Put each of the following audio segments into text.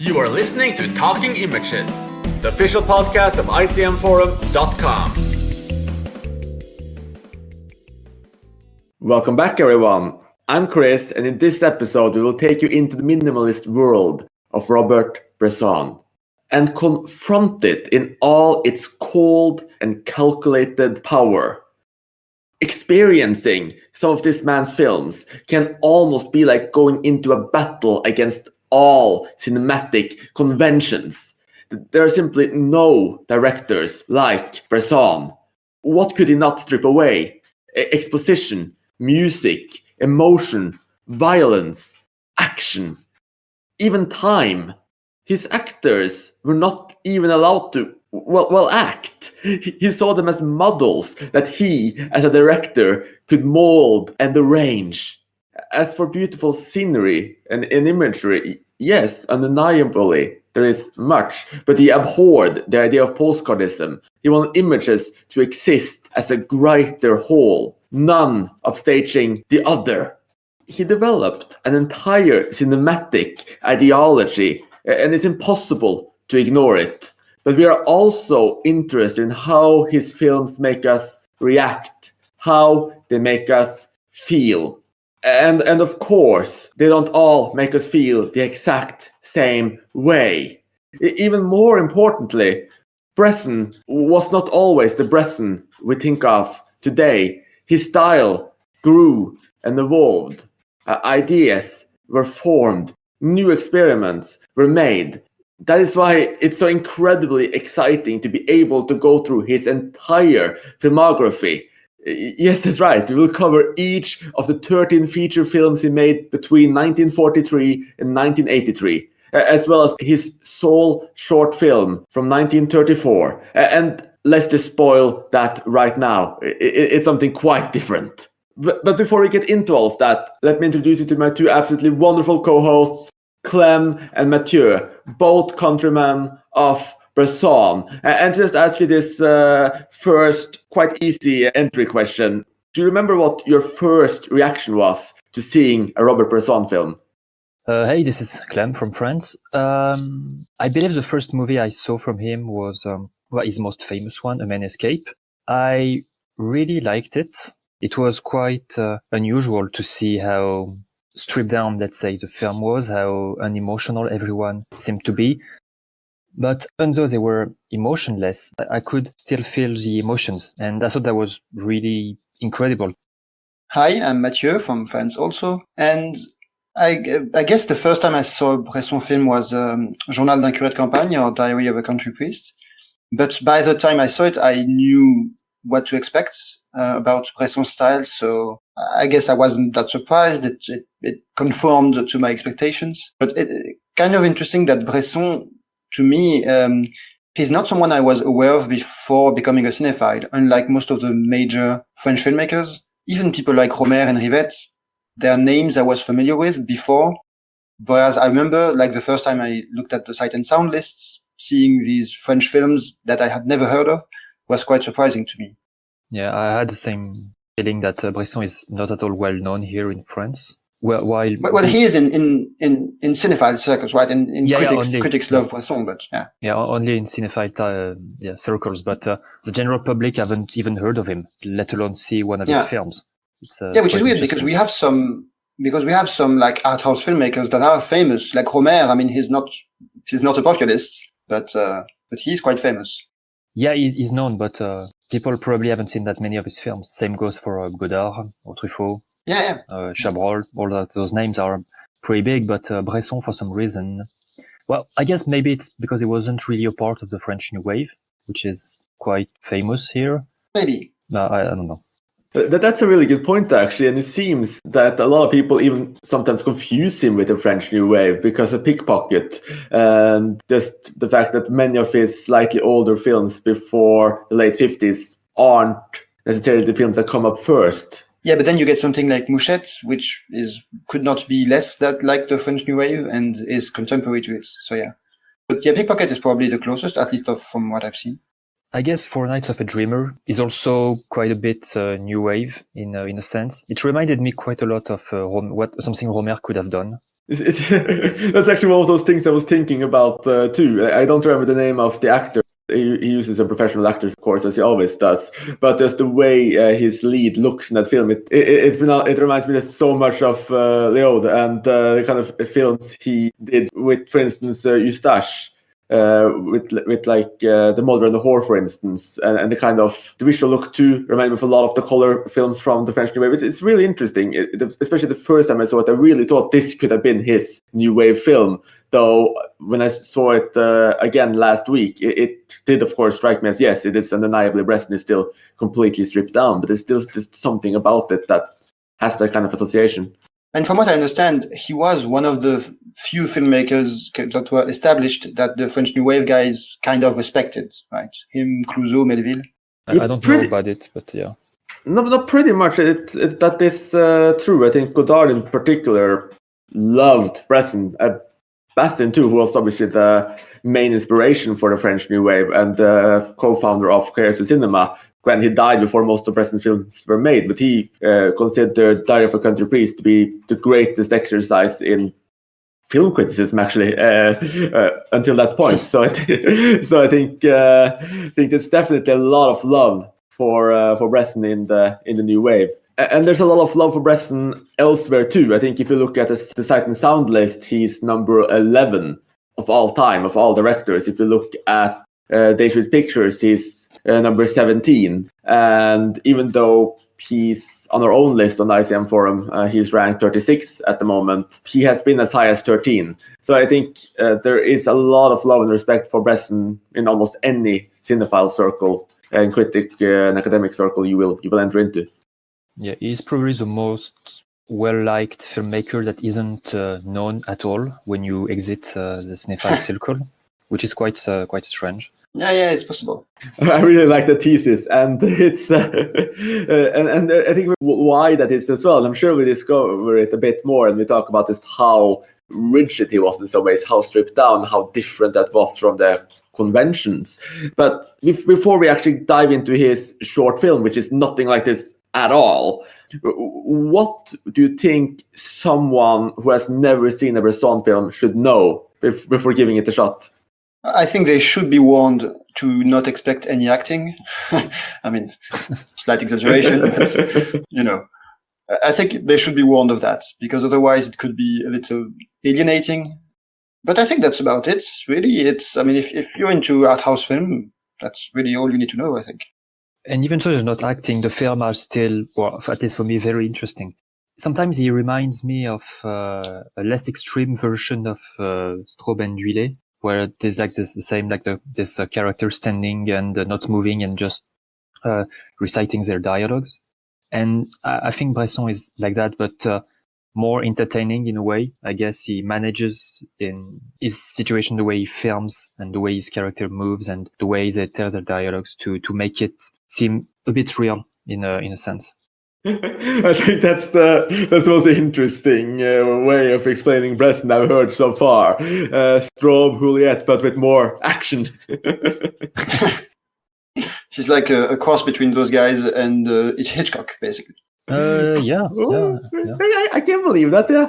You are listening to Talking Images, the official podcast of icmforum.com. Welcome back, everyone. I'm Chris, and in this episode, we will take you into the minimalist world of Robert Bresson and confront it in all its cold and calculated power. Experiencing some of this man's films can almost be like going into a battle against all cinematic conventions. There are simply no directors like Bresson. What could he not strip away? Exposition, music, emotion, violence, action, even time. His actors were not even allowed to act. He saw them as models that he, as a director, could mold and arrange. As for beautiful scenery and imagery, yes, undeniably, there is much, but he abhorred the idea of postcardism. He wanted images to exist as a greater whole, none upstaging the other. He developed an entire cinematic ideology, and it's impossible to ignore it. But we are also interested in how his films make us react, how they make us feel. And of course, they don't all make us feel the exact same way. Even more importantly, Bresson was not always the Bresson we think of today. His style grew and evolved. Ideas were formed. New experiments were made. That is why it's so incredibly exciting to be able to go through his entire filmography. Yes, that's right. We will cover each of the 13 feature films he made between 1943 and 1983, as well as his sole short film from 1934. And let's just spoil that right now. It's something quite different. But before we get into all of that, let me introduce you to my two absolutely wonderful co-hosts, Clem and Mathieu, both countrymen of Bresson. And just ask you this first quite easy entry question. Do you remember what your first reaction was to seeing a Robert Bresson film? Hey, this is Clem from France. I believe the first movie I saw from him was his most famous one, A Man Escape. I really liked it. It was quite unusual to see how stripped down, let's say, the film was, how unemotional everyone seemed to be. But even though they were emotionless, I could still feel the emotions. And I thought that was really incredible. Hi, I'm Mathieu from France also. And I guess the first time I saw a Bresson film was Journal d'un curé de campagne or Diary of a Country Priest. But by the time I saw it, I knew what to expect about Bresson's style. So I guess I wasn't that surprised. It conformed to my expectations. But it kind of interesting that Bresson, to me, he's not someone I was aware of before becoming a cinephile. Unlike most of the major French filmmakers, even people like Romer and Rivette, their names I was familiar with before. Whereas I remember, like the first time I looked at the Sight and Sound lists, seeing these French films that I had never heard of was quite surprising to me. Yeah, I had the same feeling that Bresson is not at all well known here in France. Well, he is in cinephile circles, right? Critics love Bresson, but yeah. Yeah, only in cinephile circles, but the general public haven't even heard of him, let alone see one of his films. Which is weird because we have some like art house filmmakers that are famous, like Romer. I mean, he's not a populist, but he's quite famous. Yeah, he's known, but people probably haven't seen that many of his films. Same goes for Godard or Truffaut. Yeah. Chabrol, all that. Those names are pretty big, but Bresson, for some reason, well, I guess maybe it's because he wasn't really a part of the French New Wave, which is quite famous here. Maybe. I don't know. That's a really good point, actually, and it seems that a lot of people even sometimes confuse him with the French New Wave because of Pickpocket, and just the fact that many of his slightly older films before the late 50s aren't necessarily the films that come up first. Yeah, but then you get something like Mouchette, which could not be less that like the French New Wave and is contemporary to it. So yeah. But yeah, Pickpocket is probably the closest, at least from what I've seen. I guess Four Nights of a Dreamer is also quite a bit new wave in a sense. It reminded me quite a lot of something Romer could have done. That's actually one of those things I was thinking about too. I don't remember the name of the actor. He uses some professional actors, of course, as he always does. But just the way his lead looks in that film, it reminds me just so much of Leod and the kind of films he did with, for instance, Eustache. With like The Mother and the Whore, for instance, and the kind of the visual look too remind me of a lot of the color films from the French New Wave. It's really interesting, especially the first time I saw it. I really thought this could have been his New Wave film. Though when I saw it again last week, it did of course strike me as yes, it is undeniably Bresson is still completely stripped down, but there's still something about it that has that kind of association. And from what I understand, he was one of the few filmmakers that were established that the French New Wave guys kind of respected, right? Him, Clouzot, Melville. I don't know about it, but yeah. No, pretty much. That is true. I think Godard in particular loved Bresson. Bastien too, who was obviously the main inspiration for the French New Wave and the co-founder of Création Cinema. When he died before most of Bresson's films were made, but he considered Diary of a Country Priest to be the greatest exercise in film criticism, actually, until that point. So I think there's definitely a lot of love for Bresson in the New Wave. And there's a lot of love for Bresson elsewhere too. I think if you look at the Sight and Sound list, he's number 11 of all time, of all directors. If you look at Days with Pictures, he's number 17. And even though he's on our own list on the ICM forum, he's ranked 36 at the moment, he has been as high as 13. So I think there is a lot of love and respect for Bresson in almost any cinephile circle and critic and academic circle you will enter into. Yeah, he's probably the most well-liked filmmaker that isn't known at all when you exit the cinephile circle, which is quite strange. Yeah, it's possible. I really like the thesis, and it's and I think why that is as well. I'm sure we discover it a bit more, and we talk about just how rigid he was in some ways, how stripped down, how different that was from the conventions. But before we actually dive into his short film, which is nothing like this at all, what do you think someone who has never seen a Bresson film should know before giving it a shot? I think they should be warned to not expect any acting. I mean, slight exaggeration, but, you know, I think they should be warned of that, because otherwise it could be a little alienating. But I think that's about it, really. I mean, if you're into art house film, that's really all you need to know, I think. And even though they're not acting, the film are still, well, at least for me, very interesting. Sometimes he reminds me of a less extreme version of Straub and Duillet, where there's like this same, like this character standing and not moving and just reciting their dialogues. And I think Bresson is like that, but more entertaining in a way. I guess he manages in his situation, the way he films and the way his character moves and the way they tell their dialogues to make it seem a bit real in a sense. I think that's the most interesting way of explaining Bresson I've heard so far. Straub, Juliet, but with more action. She's like a cross between those guys and it's Hitchcock, basically. Yeah. I can't believe that. Yeah,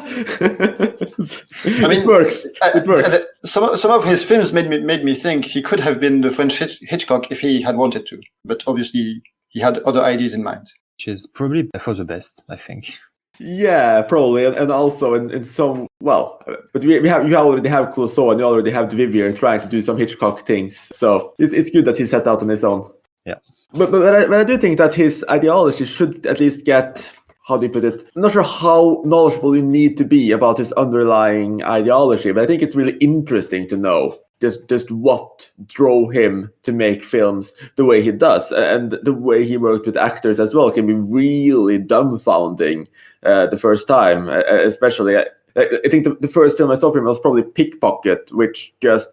I mean, it works. It works. Some of his films made me think he could have been the French Hitchcock if he had wanted to, but obviously he had other ideas in mind. Which is probably for the best, I think. Yeah, probably, and also in some, well, but you already have Clouseau and you already have Duvivier trying to do some Hitchcock things, so it's good that he set out on his own. Yeah, but I do think that his ideology should at least get, how do you put it? I'm not sure how knowledgeable you need to be about his underlying ideology, but I think it's really interesting to know just what drove him to make films the way he does, and the way he worked with actors as well can be really dumbfounding the first time. Especially, I think the first film I saw from him was probably Pickpocket, which just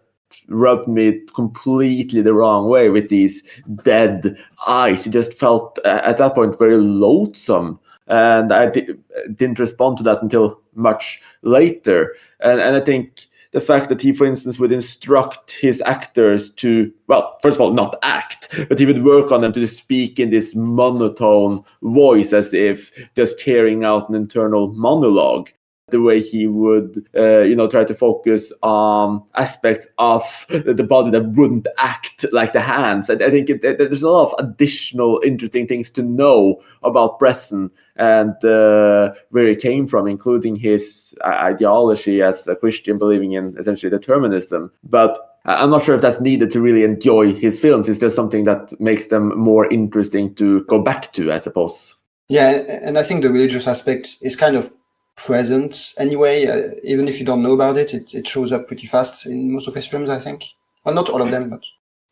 rubbed me completely the wrong way with these dead eyes. He just felt at that point very loathsome, and I didn't respond to that until much later. And I think the fact that he, for instance, would instruct his actors to, well, first of all, not act, but he would work on them to speak in this monotone voice as if just carrying out an internal monologue. the way he would, try to focus on aspects of the body that wouldn't act like the hands. I think there's a lot of additional interesting things to know about Bresson and where he came from, including his ideology as a Christian believing in essentially determinism. But I'm not sure if that's needed to really enjoy his films. It's just something that makes them more interesting to go back to, I suppose. Yeah, and I think the religious aspect is kind of present anyway. Even if you don't know about it, it shows up pretty fast in most of his films, I think. Well, not all of them, but...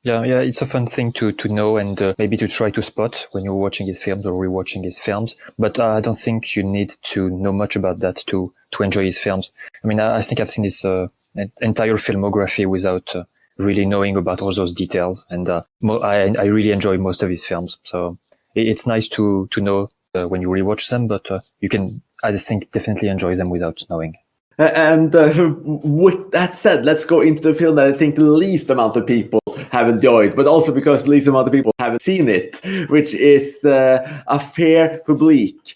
Yeah, it's a fun thing to know and maybe to try to spot when you're watching his films or rewatching his films. But I don't think you need to know much about that to enjoy his films. I mean, I think I've seen his entire filmography without really knowing about all those details. And I really enjoy most of his films. So it's nice to know when you rewatch them, but you can, I just think, definitely enjoy them without knowing. And with that said, let's go into the film that I think the least amount of people have enjoyed, but also because the least amount of people haven't seen it, which is Affaire Publique,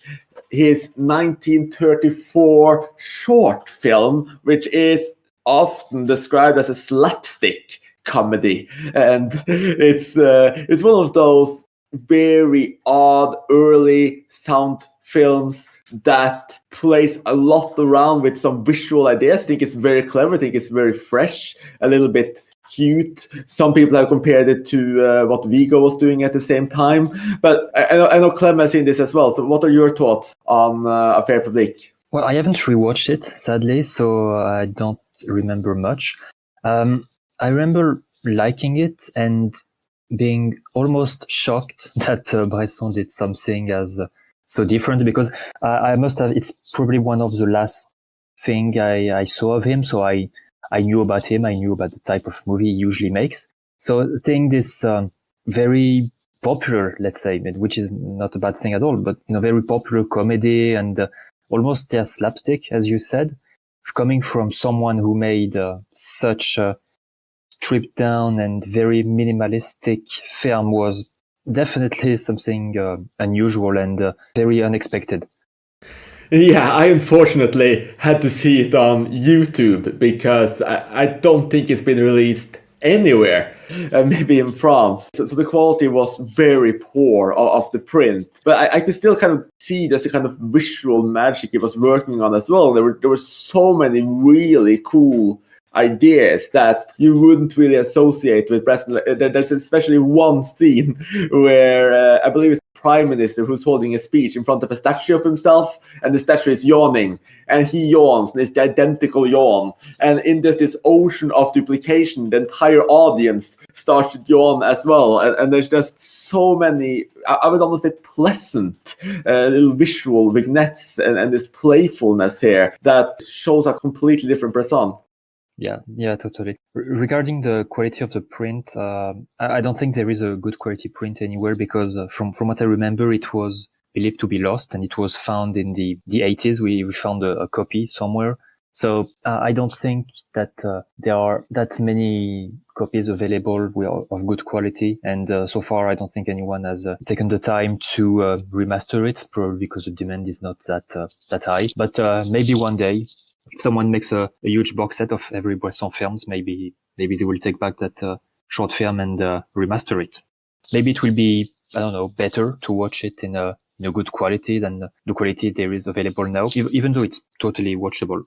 his 1934 short film, which is often described as a slapstick comedy. And it's one of those very odd early sound films that plays a lot around with some visual ideas. I think it's very clever. I think it's very fresh, a little bit cute. Some people have compared it to what Vigo was doing at the same time. But I know Clem has seen this as well. So what are your thoughts on Affaire Publique? Well, I haven't rewatched it, sadly, so I don't remember much. I remember liking it and being almost shocked that Bresson did something as so different, because I must have, it's probably one of the last thing I saw of him. So I knew about him. I knew about the type of movie he usually makes. So seeing this very popular, let's say, which is not a bad thing at all, but very popular comedy and almost slapstick, as you said, coming from someone who made such a stripped down and very minimalistic film was definitely something unusual and very unexpected. Yeah, I unfortunately had to see it on YouTube because I don't think it's been released anywhere, maybe in France. So the quality was very poor of the print, but I could still kind of see there's a kind of visual magic he was working on as well. There were so many really cool ideas that you wouldn't really associate with Bresson. There's especially one scene where I believe it's the Prime Minister who's holding a speech in front of a statue of himself, and the statue is yawning, and he yawns, and it's the identical yawn. And in this ocean of duplication, the entire audience starts to yawn as well. And there's just so many, I would almost say pleasant little visual vignettes and this playfulness here that shows a completely different Bresson. Yeah, totally. Regarding the quality of the print, I don't think there is a good quality print anywhere because from what I remember, it was believed to be lost and it was found in the 80s. We found a copy somewhere. So I don't think that there are that many copies available of good quality. And so far, I don't think anyone has taken the time to remaster it, probably because the demand is not that high. But maybe one day, if someone makes a huge box set of every Bresson films, maybe they will take back that short film and remaster it. Maybe it will be, I don't know, better to watch it in a good quality than the quality there is available now, even though it's totally watchable.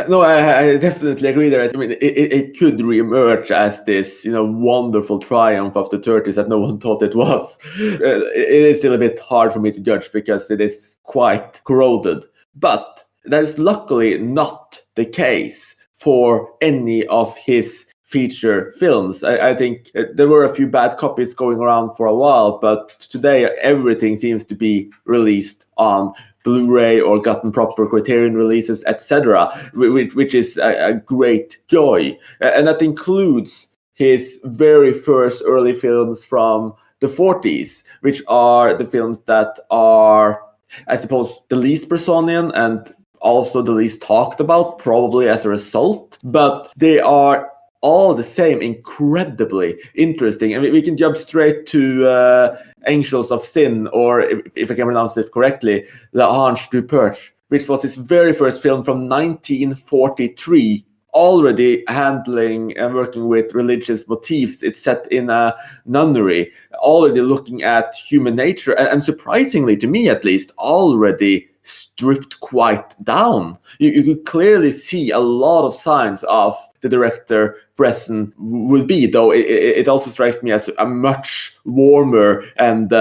No, I definitely agree there. I mean, it could reemerge as this, wonderful triumph of the 30s that no one thought it was. It is still a bit hard for me to judge because it is quite corroded. But that is luckily not the case for any of his feature films. I think there were a few bad copies going around for a while, but today everything seems to be released on Blu-ray or gotten proper Criterion releases, etc., which is a great joy. And that includes his very first early films from the 40s, which are the films that are, I suppose, the least Bressonian and also the least talked about, probably as a result, but they are all the same incredibly interesting. I mean, we can jump straight to Angels of Sin, or if I can pronounce it correctly, La Ange du Perche, which was his very first film from 1943, already handling and working with religious motifs. It's set in a nunnery, already looking at human nature, and surprisingly, to me at least, already stripped quite down. You could clearly see a lot of signs of the director Bresson would be, though it also strikes me as a much warmer and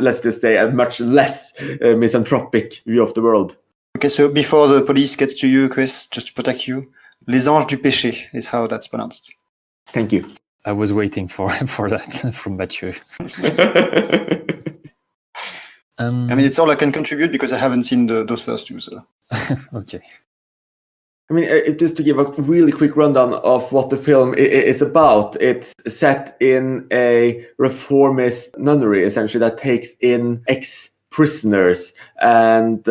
let's just say a much less misanthropic view of the world. Okay, so before the police gets to you, Chris, just to protect you, Les Anges du Péché is how that's pronounced. Thank you. I was waiting for that from Mathieu. I mean, it's all I can contribute because I haven't seen those first two. So. Okay. I mean, just to give a really quick rundown of what the film is about, it's set in a reformist nunnery, essentially, that takes in ex-prisoners and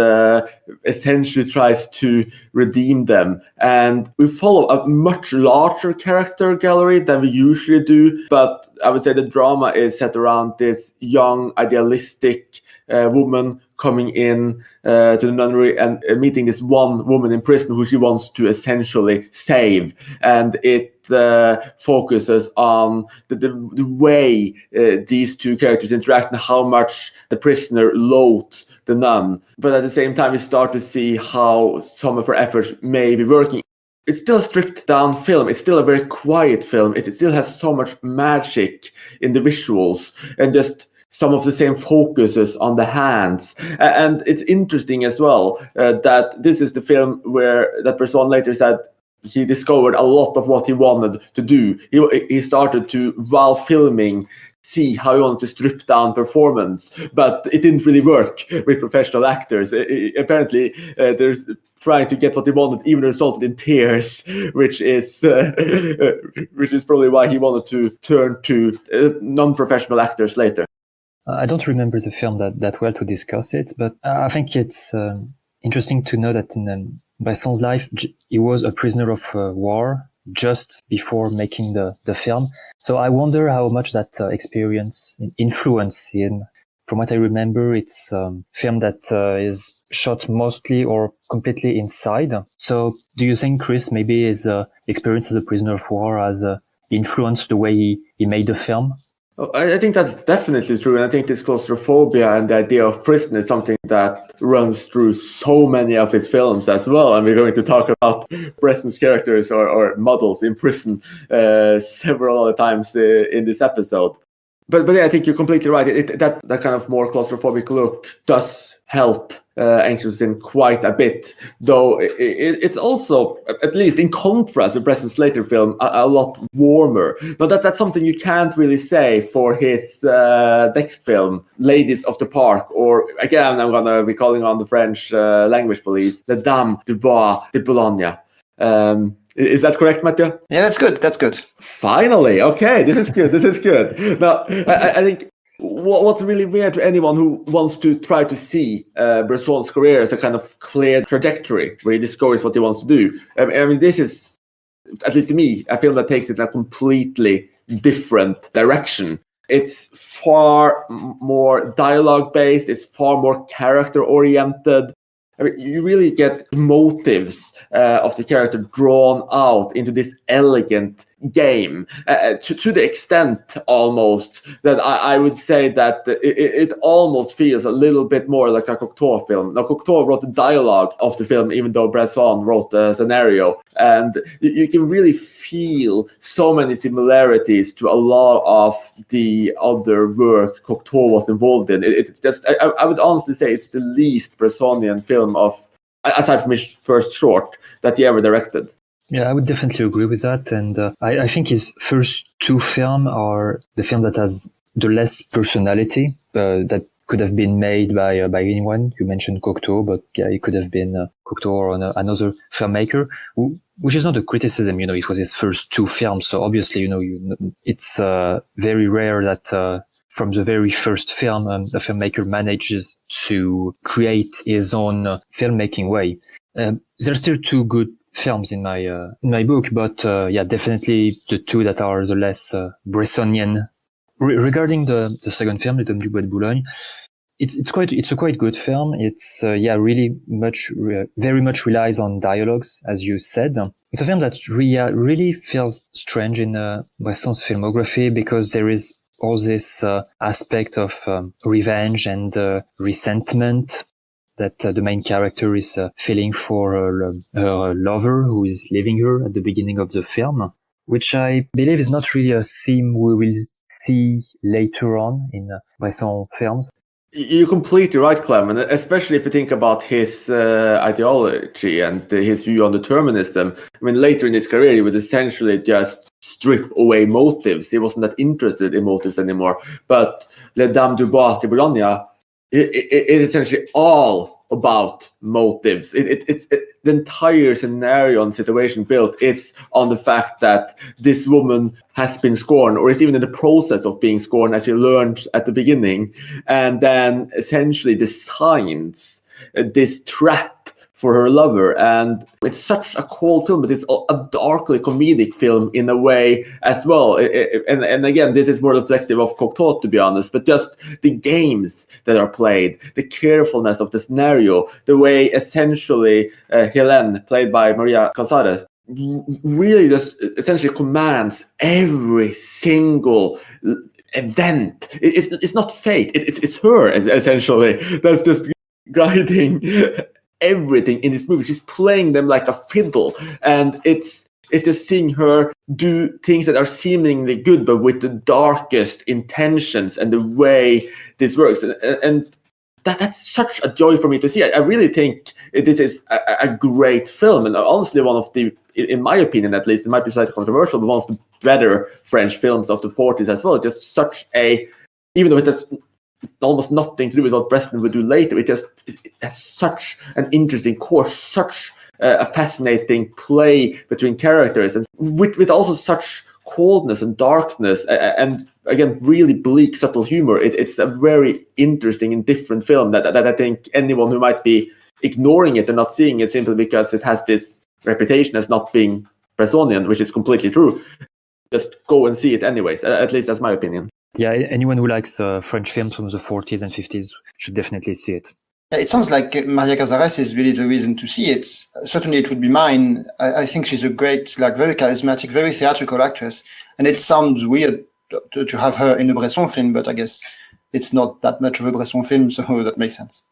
essentially tries to redeem them. And we follow a much larger character gallery than we usually do, but I would say the drama is set around this young, idealistic woman coming in to the nunnery and meeting this one woman in prison who she wants to essentially save. And it focuses on the way these two characters interact and how much the prisoner loathes the nun. But at the same time, we start to see how some of her efforts may be working. It's still a stripped down film. It's still a very quiet film. It still has so much magic in the visuals and just some of the same focuses on the hands. And it's interesting as well that this is the film where that Bresson later said he discovered a lot of what he wanted to do. He started to, while filming, see how he wanted to strip down performance, but it didn't really work with professional actors. Apparently, there's trying to get what he wanted even resulted in tears, which is probably why he wanted to turn to non-professional actors later. I don't remember the film that well to discuss it, but I think it's interesting to know that in Bresson's life, he was a prisoner of war just before making the film. So I wonder how much that experience influenced him. From what I remember, it's a film that is shot mostly or completely inside. So do you think, Chris, maybe his experience as a prisoner of war has influenced the way he made the film? I think that's definitely true, and I think this claustrophobia and the idea of prison is something that runs through so many of his films as well. And we're going to talk about Bresson's characters or models in prison several other times in this episode. But yeah, I think you're completely right. That kind of more claustrophobic look does help Anxious in quite a bit, though it's also, at least in contrast with Bresson's later film, a lot warmer. But that's something you can't really say for his next film, Ladies of the Park, or again, I'm going to be calling on the French language police, Les Dames du Bois de Boulogne. Is that correct, Mathieu? Yeah, that's good. That's good. Finally, okay, this is good. Now, I think what's really weird to anyone who wants to try to see Bresson's career as a kind of clear trajectory where he discovers what he wants to do. I mean, this is, at least to me, a film that takes it in a completely different direction. It's far more dialogue-based. It's far more character-oriented. I mean, you really get motives of the character drawn out into this elegant game to the extent almost that I would say that it almost feels a little bit more like a Cocteau film. Now, Cocteau wrote the dialogue of the film, even though Bresson wrote the scenario, and you can really feel so many similarities to a lot of the other work Cocteau was involved in. It's just, I would honestly say it's the least Bressonian film aside from his first short, that he ever directed. Yeah, I would definitely agree with that. And I think his first two films are the film that has the less personality that could have been made by anyone. You mentioned Cocteau, but yeah, it could have been Cocteau or another filmmaker, which is not a criticism. It was his first two films. So obviously, it's very rare that from the very first film, a filmmaker manages to create his own filmmaking way. There's still two good films in my book, but yeah, definitely the two that are the less Bressonian. Regarding the second film, Les Dames du Bois de Boulogne, it's a quite good film. It's really very much relies on dialogues, as you said. It's a film that really feels strange in Bresson's filmography, because there is all this aspect of revenge and resentment that the main character is feeling for her lover who is leaving her at the beginning of the film, which I believe is not really a theme we will see later on in Bresson films. You're completely right, Clem, and especially if you think about his ideology and his view on determinism. I mean, later in his career, he would essentially just strip away motives. He wasn't that interested in motives anymore. But Les Dames du Bois de Boulogne, it's essentially all about motives. The entire scenario and situation built is on the fact that this woman has been scorned, or is even in the process of being scorned, as you learned at the beginning, and then essentially designs this trap for her lover. And it's such a cold film, but it's a darkly comedic film in a way as well. And again, this is more reflective of Cocteau, to be honest, but just the games that are played, the carefulness of the scenario, the way essentially Helene, played by Maria Casares, really just essentially commands every single event. It's not fate, it's her, essentially, that's just guiding everything in this movie. She's playing them like a fiddle, and it's just seeing her do things that are seemingly good, but with the darkest intentions, and the way this works, and that's such a joy for me to see. I really think this is a great film, and honestly one of the, in my opinion at least, it might be slightly controversial, but one of the better French films of the 40s as well. Just such a, even though it has almost nothing to do with what Bresson would do later, it has such an interesting course, such a fascinating play between characters, and with also such coldness and darkness, and again really bleak, subtle humor. It's a very interesting and different film that I think anyone who might be ignoring it and not seeing it simply because it has this reputation as not being Bressonian, which is completely true, just go and see it anyways. At least that's my opinion. Yeah, anyone who likes French films from the 40s and 50s should definitely see it. It sounds like Maria Casares is really the reason to see it. Certainly it would be mine. I think she's a great, very charismatic, very theatrical actress. And it sounds weird to have her in a Bresson film, but I guess it's not that much of a Bresson film, so that makes sense.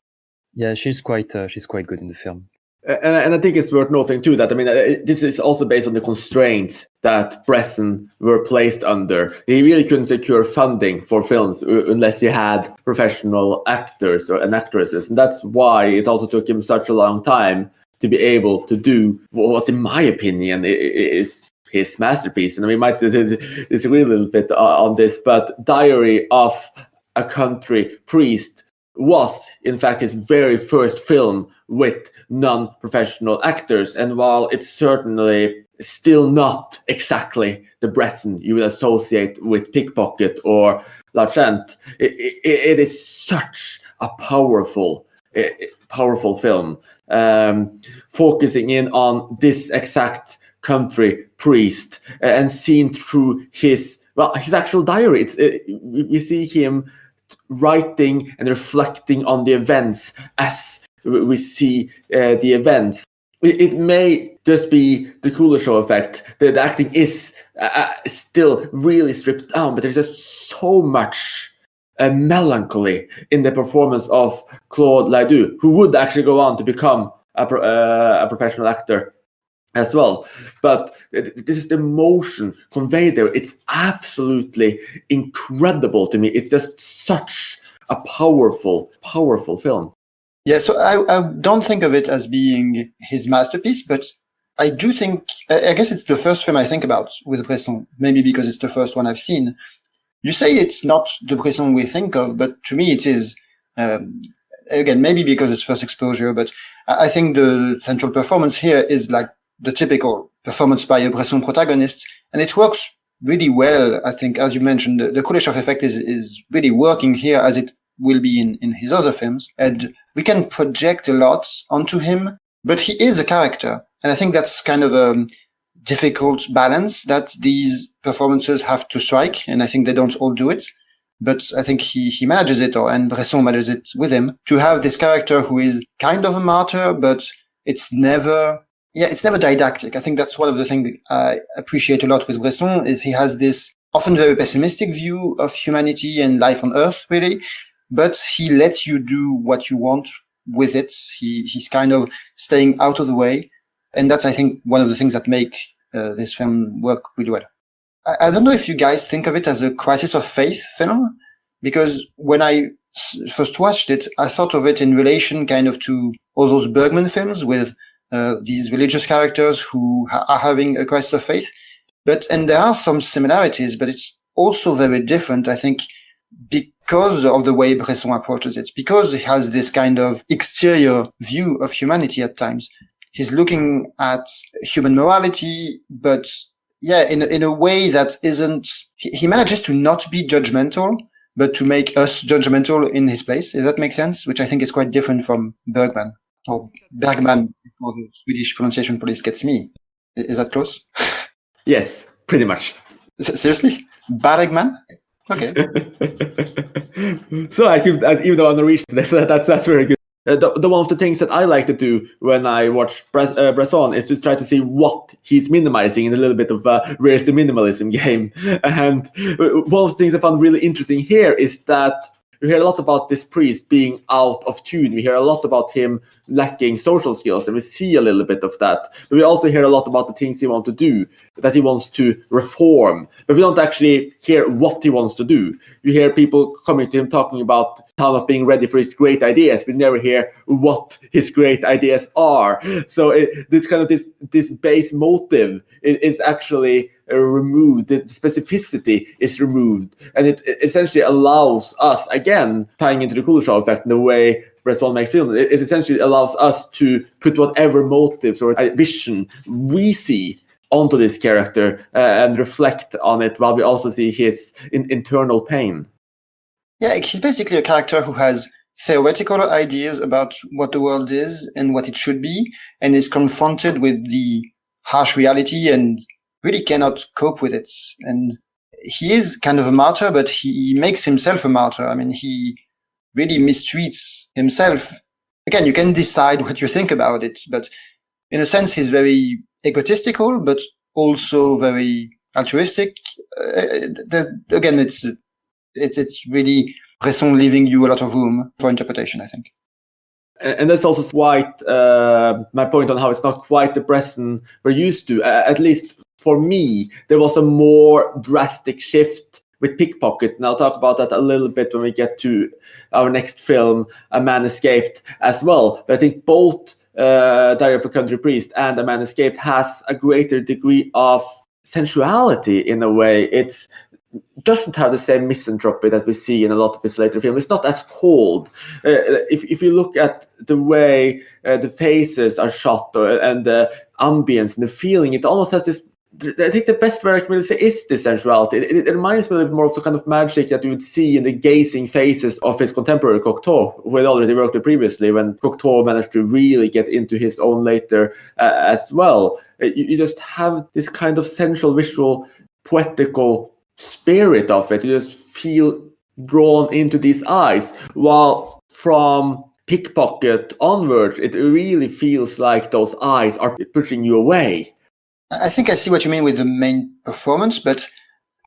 Yeah, she's quite good in the film. And I think it's worth noting too that, I mean, this is also based on the constraints that Bresson were placed under. He really couldn't secure funding for films unless he had professional actors and actresses. And that's why it also took him such a long time to be able to do what, in my opinion, is his masterpiece. And we might disagree a little bit on this, but Diary of a Country Priest was, in fact, his very first film with non-professional actors. And while it's certainly still not exactly the Bresson you would associate with Pickpocket or La Chante, it is such a powerful film, focusing in on this exact country priest and seen through his actual diary. We see him writing and reflecting on the events as we see the events. It may just be the Cooler Show effect. The acting is still really stripped down, but there's just so much melancholy in the performance of Claude Ledoux, who would actually go on to become a professional actor as well. But this is the emotion conveyed there. It's absolutely incredible to me. It's just such a powerful film. Yeah, so I don't think of it as being his masterpiece, but I do think, I guess it's the first film I think about with Bresson, maybe because it's the first one I've seen. You say it's not the Bresson we think of, but to me it is. Again, maybe because it's first exposure, but I think the central performance here is like the typical performance by a Bresson protagonist, and it works really well. I think, as you mentioned, the Kuleshov effect is really working here as it will be in his other films, and we can project a lot onto him, but he is a character. And I think that's kind of a difficult balance that these performances have to strike, and I think they don't all do it. but I think he manages it, and Bresson manages it with him, to have this character who is kind of a martyr, but it's never didactic. I think that's one of the things I appreciate a lot with Bresson, is he has this often very pessimistic view of humanity and life on Earth, really, but he lets you do what you want with it. He's kind of staying out of the way. And that's, I think, one of the things that make this film work really well. I don't know if you guys think of it as a crisis of faith film, because when I first watched it, I thought of it in relation kind of to all those Bergman films with these religious characters who are having a crisis of faith. And there are some similarities, but it's also very different, I think, because of the way Bresson approaches it, because he has this kind of exterior view of humanity at times. He's looking at human morality, but in a way that isn't, he manages to not be judgmental, but to make us judgmental in his place, if that makes sense, which I think is quite different from Bergman, or Bergman, before the Swedish pronunciation police gets me. Is that close? Yes, pretty much. Seriously? Bergman? Okay. So I could, even though I'm Norwegian, that's very good. The one of the things that I like to do when I watch Bresson is to try to see what he's minimizing in a little bit of where's the minimalism game. And one of the things I found really interesting here is that we hear a lot about this priest being out of tune. We hear a lot about him lacking social skills, and we see a little bit of that. But we also hear a lot about the things he wants to do, that he wants to reform. But we don't actually hear what he wants to do. You hear people coming to him talking about how not being ready for his great ideas. We never hear what his great ideas are. So this base motive is actually removed. The specificity is removed, and it essentially allows us, again, tying into the Kuleshov effect in the way Bresson makes film, it essentially allows us to put whatever motives or vision we see onto this character and reflect on it, while we also see his internal pain. Yeah, he's basically a character who has theoretical ideas about what the world is and what it should be, and is confronted with the harsh reality and really cannot cope with it. And he is kind of a martyr, but he makes himself a martyr. I mean, he really mistreats himself. Again, you can decide what you think about it, but in a sense, he's very egotistical, but also very altruistic. Again, it's really Bresson leaving you a lot of room for interpretation, I think. And that's also quite my point on how it's not quite the Bresson we're used to. At least for me, there was a more drastic shift with Pickpocket, and I'll talk about that a little bit when we get to our next film, A Man Escaped, as well. But I think both Diary of a Country Priest and A Man Escaped has a greater degree of sensuality in a way. It doesn't have the same misanthropy that we see in a lot of his later films. It's not as cold. If you look at the way the faces are shot and the ambience and the feeling, it almost has this. I think the best word I can really say is the sensuality. It reminds me a little bit more of the kind of magic that you would see in the gazing faces of his contemporary Cocteau, who had already worked with previously, when Cocteau managed to really get into his own later as well. You just have this kind of sensual, visual, poetical spirit of it. You just feel drawn into these eyes, while from Pickpocket onwards, it really feels like those eyes are pushing you away. I think I see what you mean with the main performance, but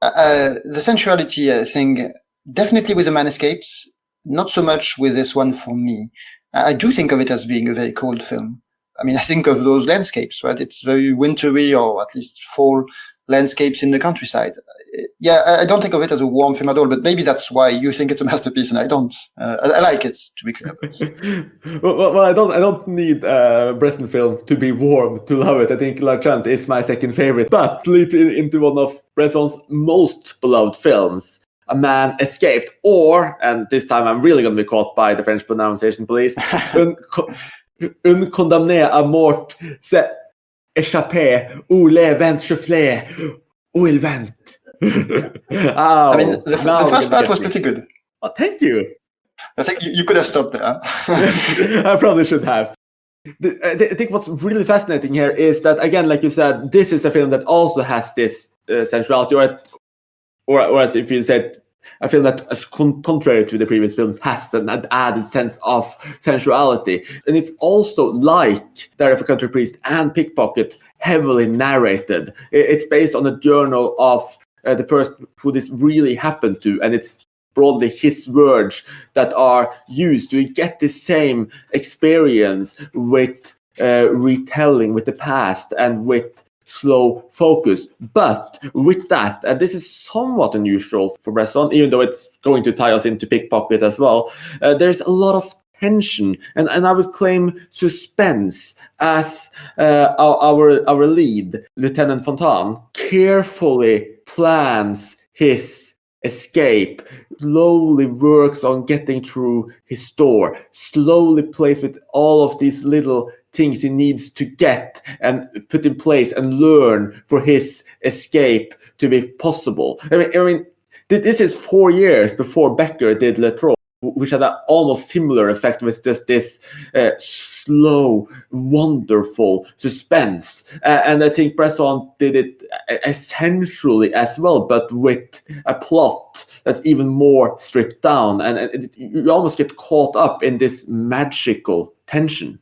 the sensuality thing, definitely with The Man Escapes, not so much with this one for me. I do think of it as being a very cold film. I mean, I think of those landscapes, right? It's very wintry, or at least fall landscapes in the countryside. Yeah, I don't think of it as a warm film at all, but maybe that's why you think it's a masterpiece and I don't. I like it, to be clear. well, I don't need Bresson film to be warm to love it. I think L'Argent is my second favorite, but leads into one of Bresson's most beloved films, A Man Escaped, or, and this time I'm really going to be caught by the French pronunciation police, Un condamné à mort s'est échappé, où les vents soufflaient, où il vent. I mean, the first part was pretty good. Oh, thank you. I think you could have stopped there. I probably should have. I think what's really fascinating here is that, again, like you said, this is a film that also has this sensuality, or as if you said a film that, as contrary to the previous films, has an added sense of sensuality. And it's also, like Diary of a Country Priest and Pickpocket, heavily narrated. It's based on a journal of the person who this really happened to, and it's broadly his words that are used to get the same experience with retelling, with the past, and with slow focus. But with that, and this is somewhat unusual for Bresson, even though it's going to tie us into Pickpocket as well, there's a lot of tension, and I would claim suspense, as our lead, Lieutenant Fontaine, carefully plans his escape, slowly works on getting through his door, slowly plays with all of these little things he needs to get and put in place and learn for his escape to be possible. I mean, this is 4 years before Becker did Le Trot, which had an almost similar effect with just this slow, wonderful suspense. And I think Bresson did it essentially as well, but with a plot that's even more stripped down. And you almost get caught up in this magical tension.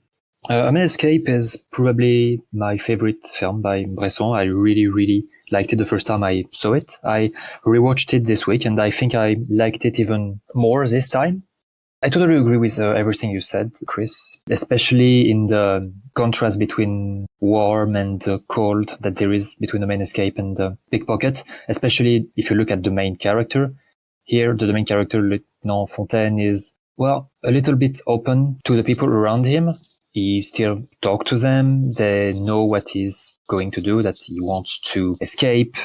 A Man Escape is probably my favorite film by Bresson. I really, really liked it the first time I saw it. I rewatched it this week, and I think I liked it even more this time. I totally agree with everything you said, Chris, especially in the contrast between warm and cold that there is between The Man Escape and Pickpocket, especially if you look at the main character. Here, the main character, Lieutenant Fontaine, is, well, a little bit open to the people around him. He still talks to them. They know what he's going to do, that he wants to escape.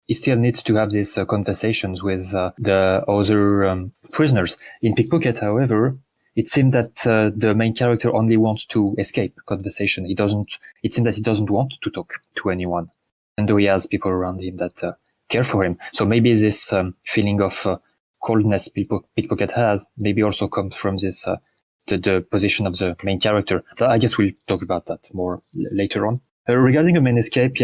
He still needs to have these conversations with the other prisoners. In Pickpocket, however, it seemed that the main character only wants to escape conversation. It seemed that he doesn't want to talk to anyone. And though he has people around him that care for him. So maybe this feeling of coldness Pickpocket has maybe also comes from this the position of the main character. But I guess we'll talk about that more later on. Regarding A Man Escape,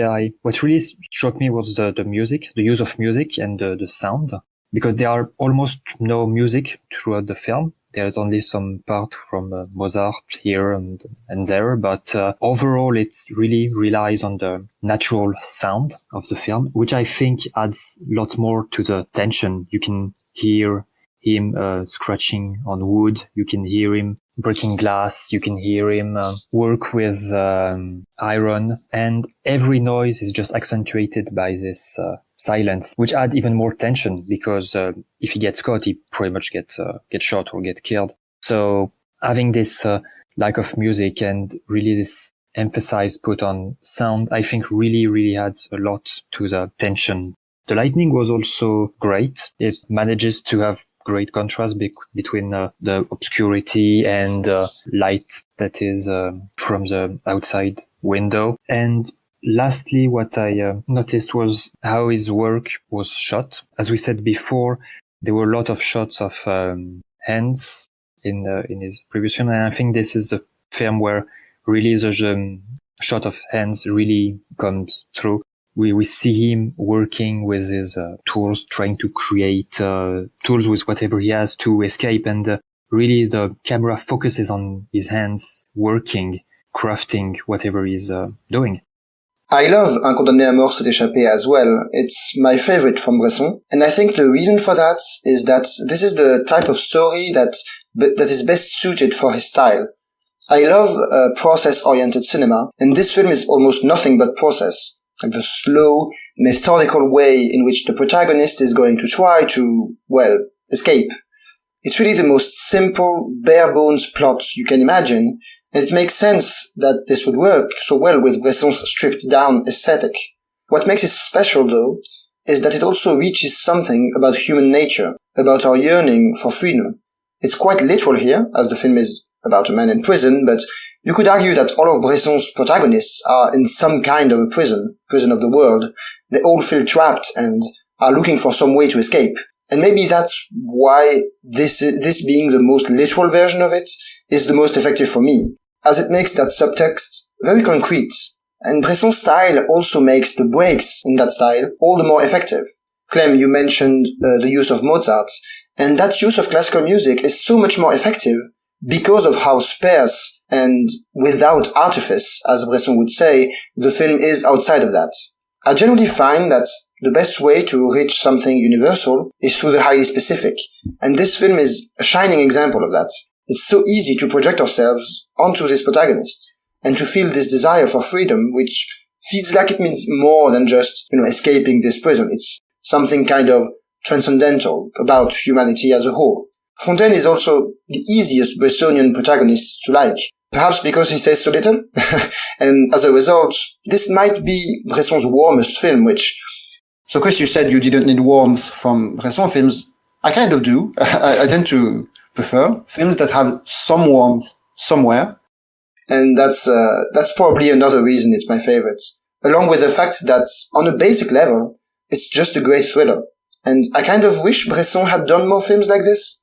what really struck me was the music, the use of music and the sound, because there are almost no music throughout the film. There's only some part from Mozart here and there, but overall it really relies on the natural sound of the film, which I think adds a lot more to the tension. You can hear him scratching on wood. You can hear him breaking glass. You can hear him work with iron, and every noise is just accentuated by this silence, which add even more tension, because if he gets caught, he pretty much get shot or get killed. So having this lack of music and really this emphasis put on sound, I think really, really adds a lot to the tension. The lighting was also great. It manages to have great contrast between the obscurity and light that is from the outside window. And lastly, what I noticed was how his work was shot. As we said before, there were a lot of shots of hands in his previous film, and I think this is a film where really the shot of hands really comes through. We see him working with his tools, trying to create tools with whatever he has to escape. And really the camera focuses on his hands working, crafting whatever he's doing. I love Un condamné à mort s'est échappé as well. It's my favorite from Bresson. And I think the reason for that is that this is the type of story that is best suited for his style. I love process-oriented cinema, and this film is almost nothing but process. Like the slow, methodical way in which the protagonist is going to try to, escape. It's really the most simple, bare-bones plot you can imagine, and it makes sense that this would work so well with Bresson's stripped-down aesthetic. What makes it special, though, is that it also reaches something about human nature, about our yearning for freedom. It's quite literal here, as the film is about a man in prison, but you could argue that all of Bresson's protagonists are in some kind of a prison of the world. They all feel trapped and are looking for some way to escape. And maybe that's why this being the most literal version of it is the most effective for me, as it makes that subtext very concrete. And Bresson's style also makes the breaks in that style all the more effective. Clem, you mentioned the use of Mozart, and that use of classical music is so much more effective because of how sparse and without artifice, as Bresson would say, the film is outside of that. I generally find that the best way to reach something universal is through the highly specific, and this film is a shining example of that. It's so easy to project ourselves onto this protagonist, and to feel this desire for freedom, which feels like it means more than just, escaping this prison. It's something kind of transcendental about humanity as a whole. Fontaine is also the easiest Bressonian protagonist to like, perhaps because he says so little, and as a result, this might be Bresson's warmest film, so Chris, you said you didn't need warmth from Bresson films. I kind of do. I tend to prefer films that have some warmth somewhere. And that's probably another reason it's my favorite. Along with the fact that on a basic level, it's just a great thriller. And I kind of wish Bresson had done more films like this.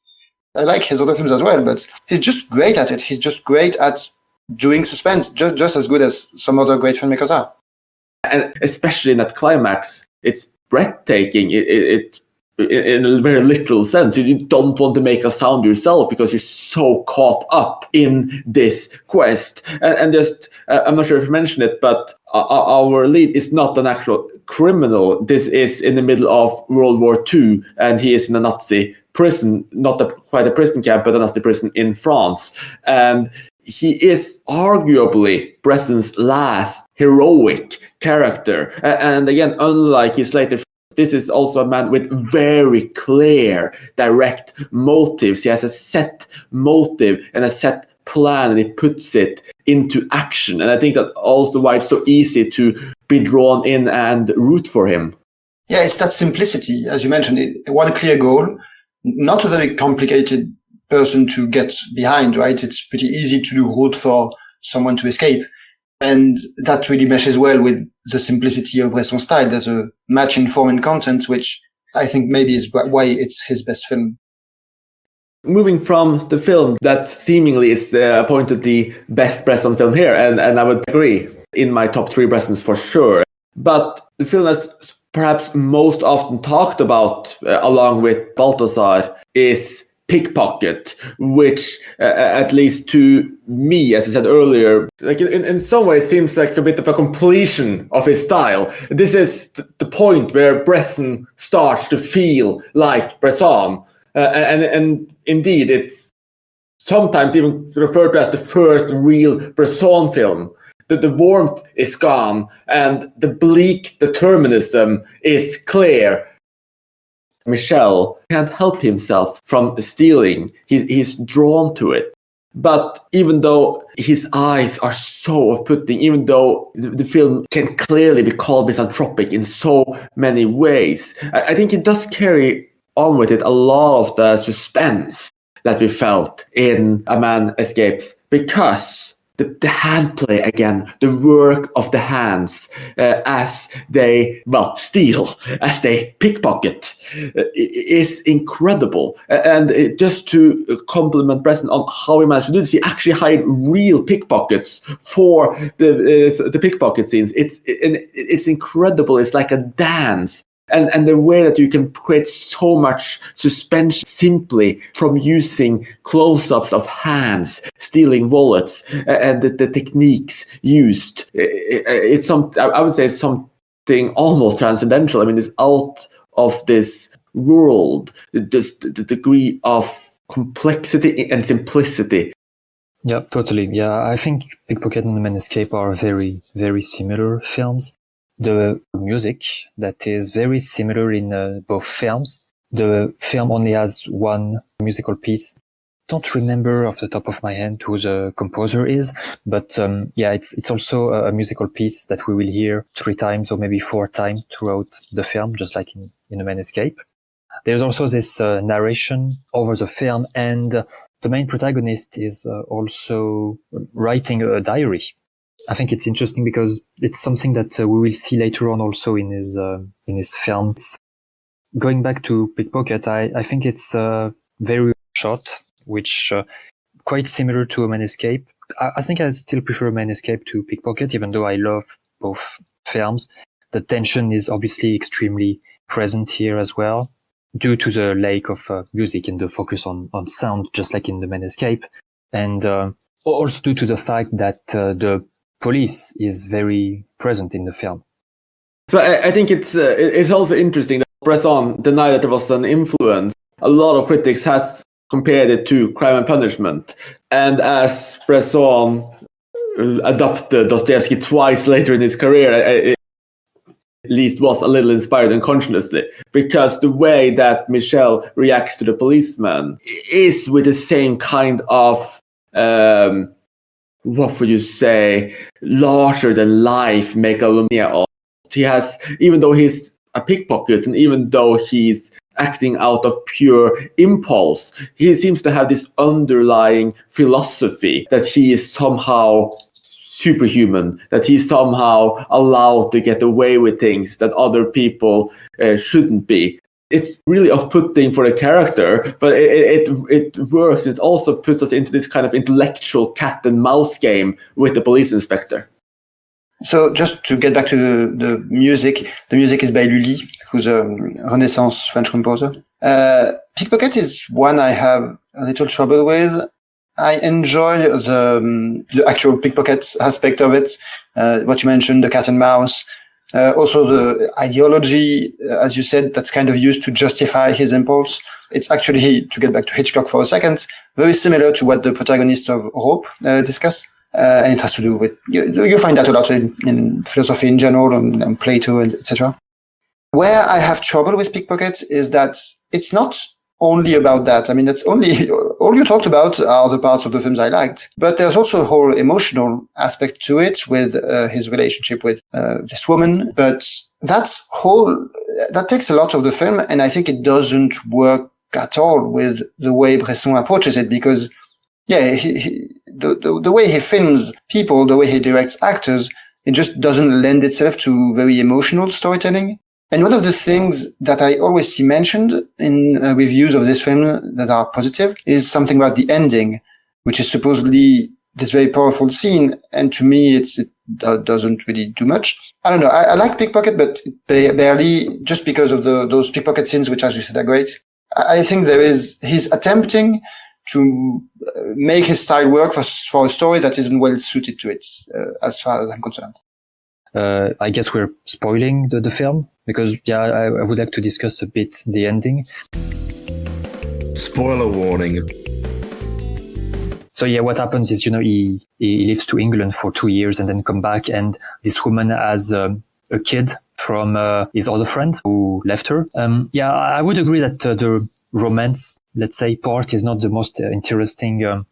I like his other films as well, but he's just great at it. He's just great at doing suspense, just as good as some other great filmmakers are. And especially in that climax, it's breathtaking. It in a very literal sense. You don't want to make a sound yourself because you're so caught up in this quest. And just, I'm not sure if you mentioned it, but our lead is not an actual criminal. This is in the middle of World War II, and he is in a Nazi prison, not quite a prison camp, but a Nazi prison in France. And he is arguably Bresson's last heroic character. And again, unlike his later, this is also a man with very clear, direct motives. He has a set motive and a set plan, and he puts it into action. And I think that's also why it's so easy to be drawn in and root for him. Yeah, it's that simplicity, as you mentioned. One clear goal, not a very complicated person to get behind, right? It's pretty easy to root for someone to escape. And that really meshes well with the simplicity of Bresson's style. There's a match in form and content, which I think maybe is why it's his best film. Moving from the film that seemingly is appointed the best Bresson film here, and I would agree, in my top 3 Bressons for sure. But the film that's perhaps most often talked about, along with Baltazar, is Pickpocket, which, at least to me, as I said earlier, like in some ways seems like a bit of a completion of his style. This is the point where Bresson starts to feel like Bresson. And indeed, it's sometimes even referred to as the first real Bresson film. The warmth is gone, and the bleak determinism is clear. Michel can't help himself from stealing. He's drawn to it. But even though his eyes are so off-putting, even though the film can clearly be called misanthropic in so many ways, I think it does carry on with it a lot of the suspense that we felt in A Man Escapes, because the hand play again, the work of the hands as they, steal, as they pickpocket, is incredible. And just to compliment Bresson on how he managed to do this, he actually hired real pickpockets for the pickpocket scenes. It's incredible. It's like a dance. And the way that you can create so much suspense simply from using close-ups of hands, stealing wallets, and the techniques used. It's I would say it's something almost transcendental. I mean, it's out of this world, just the degree of complexity and simplicity. Yeah, totally. Yeah, I think Pickpocket and The Man Escape are very, very similar films. The music that is very similar in both films. The film only has one musical piece. Don't remember off the top of my head who the composer is, but it's also a musical piece that we will hear 3 times or maybe 4 times throughout the film, just like in A Man Escape. There's also this narration over the film, and the main protagonist is also writing a diary. I think it's interesting because it's something that we will see later on also in his films. Going back to Pickpocket, I think it's very shot, which quite similar to A Man Escape. I think I still prefer A Man Escape to Pickpocket, even though I love both films. The tension is obviously extremely present here as well, due to the lack of music and the focus on sound, just like in The Man Escape. And also due to the fact that the police is very present in the film. So I think it's also interesting that Bresson denied that there was an influence. A lot of critics has compared it to Crime and Punishment. And as Bresson adopted Dostoevsky twice later in his career, it at least was a little inspired unconsciously, because the way that Michel reacts to the policeman is with the same kind of what would you say, larger than life megalomania. He has, even though he's a pickpocket and even though he's acting out of pure impulse, he seems to have this underlying philosophy that he is somehow superhuman, that he's somehow allowed to get away with things that other people shouldn't be. It's really off-putting for the character, but it works. It also puts us into this kind of intellectual cat and mouse game with the police inspector. So just to get back to the music is by Lully, who's a Renaissance French composer. Pickpocket is one I have a little trouble with. I enjoy the actual pickpocket aspect of it, what you mentioned, the cat and mouse. Also the ideology, as you said, that's kind of used to justify his impulse. It's actually, to get back to Hitchcock for a second, very similar to what the protagonist of Rope discuss. And it has to do with, you find that a lot in philosophy in general and Plato, etc. Where I have trouble with Pickpocket is that it's not only about that. I mean, that's all you talked about are the parts of the films I liked. But there's also a whole emotional aspect to it with his relationship with this woman. But that takes a lot of the film, and I think it doesn't work at all with the way Bresson approaches it, because the way he films people, the way he directs actors, it just doesn't lend itself to very emotional storytelling. And one of the things that I always see mentioned in reviews of this film that are positive is something about the ending, which is supposedly this very powerful scene. And to me, it doesn't really do much. I don't know. I like Pickpocket, but barely, just because of those pickpocket scenes, which, as you said, are great. I think he's attempting to make his style work for a story that isn't well suited to it, as far as I'm concerned. I guess we're spoiling the film, because I would like to discuss a bit the ending. Spoiler warning. So what happens is, he lives to England for 2 years and then come back, and this woman has a kid from his other friend who left her. I would agree that the romance, let's say, part is not the most interesting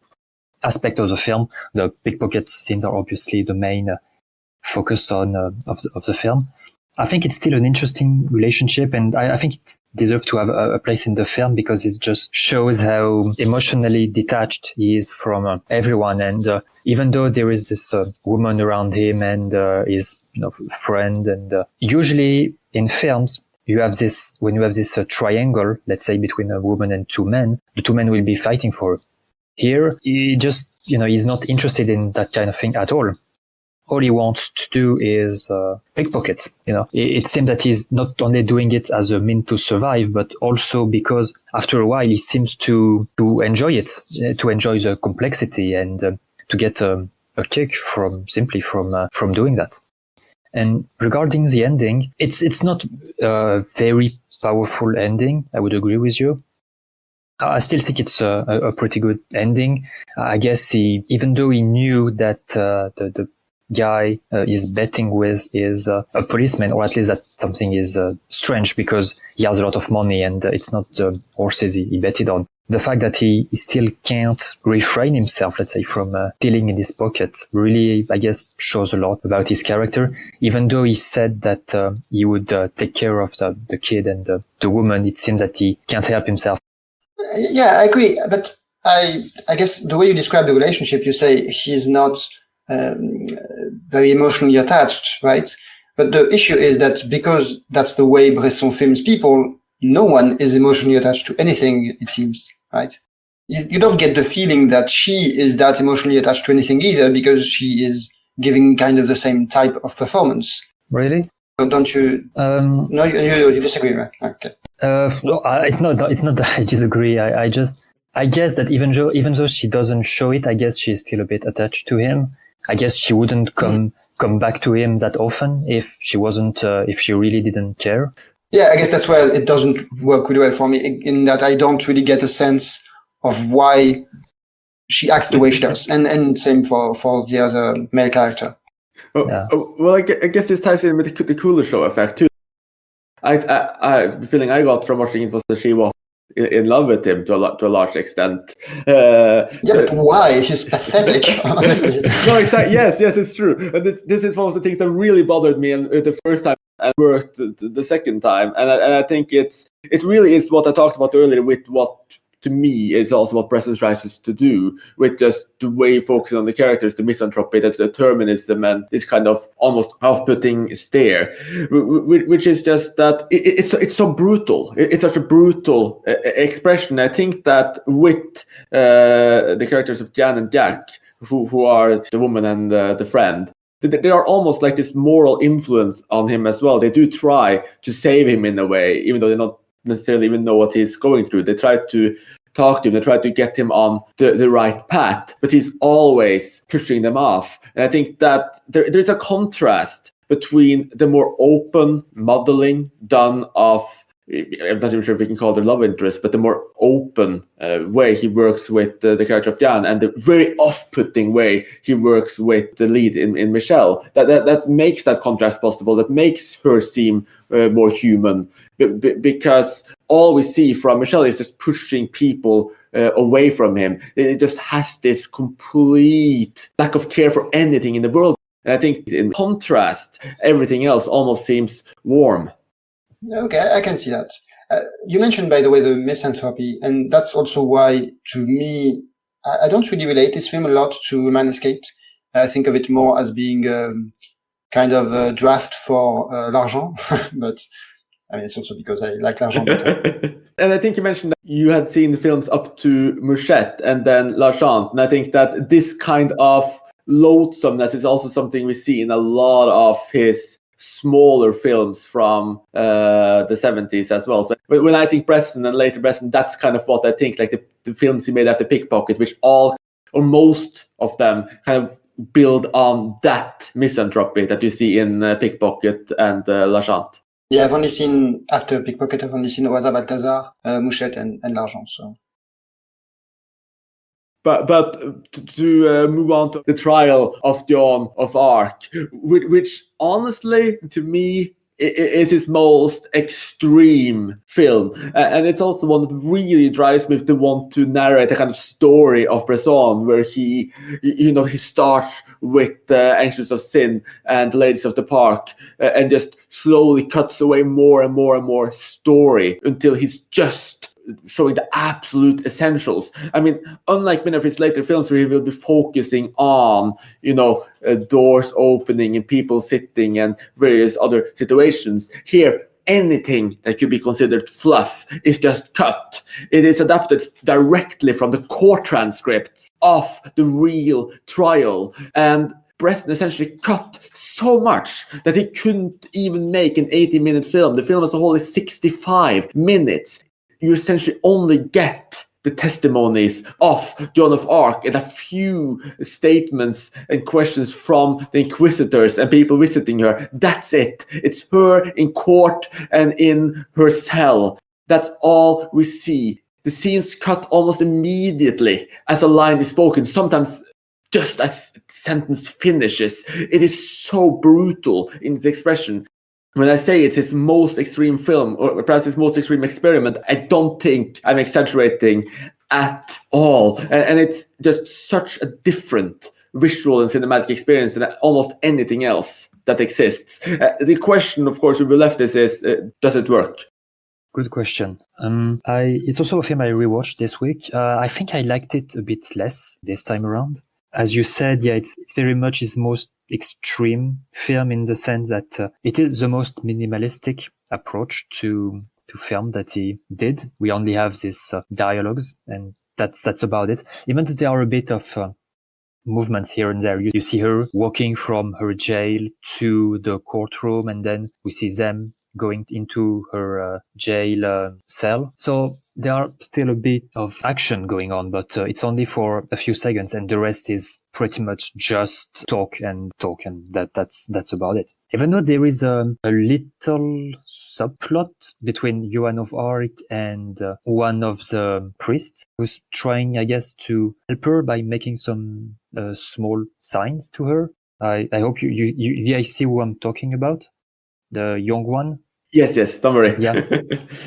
aspect of the film. The pickpocket scenes are obviously the main focus of the film. I think it's still an interesting relationship, and I think it deserves to have a place in the film, because it just shows how emotionally detached he is from everyone. And even though there is this woman around him and his friend, and usually in films, when you have this triangle, let's say, between a woman and two men, the two men will be fighting for her. Here, he just, he's not interested in that kind of thing at all. All he wants to do is pickpocket. It seems that he's not only doing it as a mean to survive, but also because after a while he seems to enjoy it, to enjoy the complexity, and to get a kick from doing that. And regarding the ending, it's not a very powerful ending. I would agree with you. I still think it's a pretty good ending. I guess even though he knew that the guy is betting with is a policeman, or at least that something is strange, because he has a lot of money and it's not the horses he betted on. The fact that he still can't refrain himself, let's say, from stealing in his pocket really, I guess, shows a lot about his character. Even though he said that he would take care of the kid and the woman, it seems that he can't help himself. Yeah, I agree. But I guess the way you describe the relationship, you say he's not very emotionally attached, right? But the issue is that because that's the way Bresson films people, no one is emotionally attached to anything, it seems, right? You don't get the feeling that she is that emotionally attached to anything either, because she is giving kind of the same type of performance. Really? Don't you? No, you disagree, right? Okay. No, it's not that I disagree. I guess that even though she doesn't show it, I guess she's still a bit attached to him. I guess she wouldn't come back to him that often if she really didn't care. Yeah, I guess that's where it doesn't work really well for me, in that I don't really get a sense of why she acts the way she does. And same for the other male character. Well, I guess this ties in with the cooler show effect too. The feeling I got from watching it was that she was in love with him to a large extent. But why? He's pathetic, honestly. No, exactly. Yes, it's true. And this is one of the things that really bothered me the first time and worked the second time. And I think it really is what I talked about earlier with what, to me, is also what Bresson tries to do with just the way focusing on the characters, the misanthropy, the determinism, and this kind of almost off-putting stare, which is just that it's so brutal. It's such a brutal expression. I think that with the characters of Jan and Jack, who are the woman and the friend, they are almost like this moral influence on him as well. They do try to save him in a way, even though they don't necessarily even know what he's going through. They try to talk to him, they try to get him on the right path, but he's always pushing them off. And I think that there's a contrast between the more open modeling done of, I'm not even sure if we can call it a love interest, but the more open way he works with the character of Jan, and the very off-putting way he works with the lead in Michelle. That makes that contrast possible, that makes her seem more human, because all we see from Michelle is just pushing people away from him. It just has this complete lack of care for anything in the world. And I think in contrast, everything else almost seems warm. Okay, I can see that. You mentioned, by the way, the misanthropy, and that's also why, to me, I don't really relate this film a lot to Man Escaped. I think of it more as being kind of a draft for L'Argent, but I mean, it's also because I like L'Argent better. And I think you mentioned that you had seen the films up to Mouchette and then L'Argent, and I think that this kind of loathsomeness is also something we see in a lot of his smaller films from the 70s as well. So when I think Bresson and later Bresson, that's kind of what I think, like the films he made after Pickpocket, which all or most of them kind of build on that misanthropy that you see in Pickpocket and L'Argent. Yeah, I've only seen, after Pickpocket, I've only seen Baltazar, Mouchette and L'Argent, so. But to move on to the trial of Joan of Arc, which honestly, to me, is his most extreme film. And it's also one that really drives me to want to narrate a kind of story of Bresson, where he starts with Anxious of Sin and The Ladies of the Park, and just slowly cuts away more and more and more story until he's just showing the absolute essentials. I mean, unlike many of his later films where he will be focusing on, doors opening and people sitting and various other situations, here anything that could be considered fluff is just cut. It is adapted directly from the court transcripts of the real trial, and Bresson essentially cut so much that he couldn't even make an 80-minute film. The film as a whole is 65 minutes. You essentially only get the testimonies of Joan of Arc and a few statements and questions from the inquisitors and people visiting her. That's it. It's her in court and in her cell. That's all we see. The scene's cut almost immediately as a line is spoken, sometimes just as the sentence finishes. It is so brutal in its expression. When I say it's his most extreme film, or perhaps his most extreme experiment, I don't think I'm exaggerating at all. And it's just such a different visual and cinematic experience than almost anything else that exists. The question, of course, we will left is does it work? Good question. It's also a film I rewatched this week. I think I liked it a bit less this time around. As you said, yeah, it's very much his most extreme film in the sense that it is the most minimalistic approach to film that he did. We only have these dialogues, and that's about it. Even though there are a bit of movements here and there. You see her walking from her jail to the courtroom, and then we see them going into her jail cell. So there are still a bit of action going on, but it's only for a few seconds, and the rest is pretty much just talk, and that's about it. Even though there is a little subplot between Joan of Arc and one of the priests, who's trying, I guess, to help her by making some small signs to her. I hope you see who I'm talking about, the young one. Yes, don't worry. Yeah.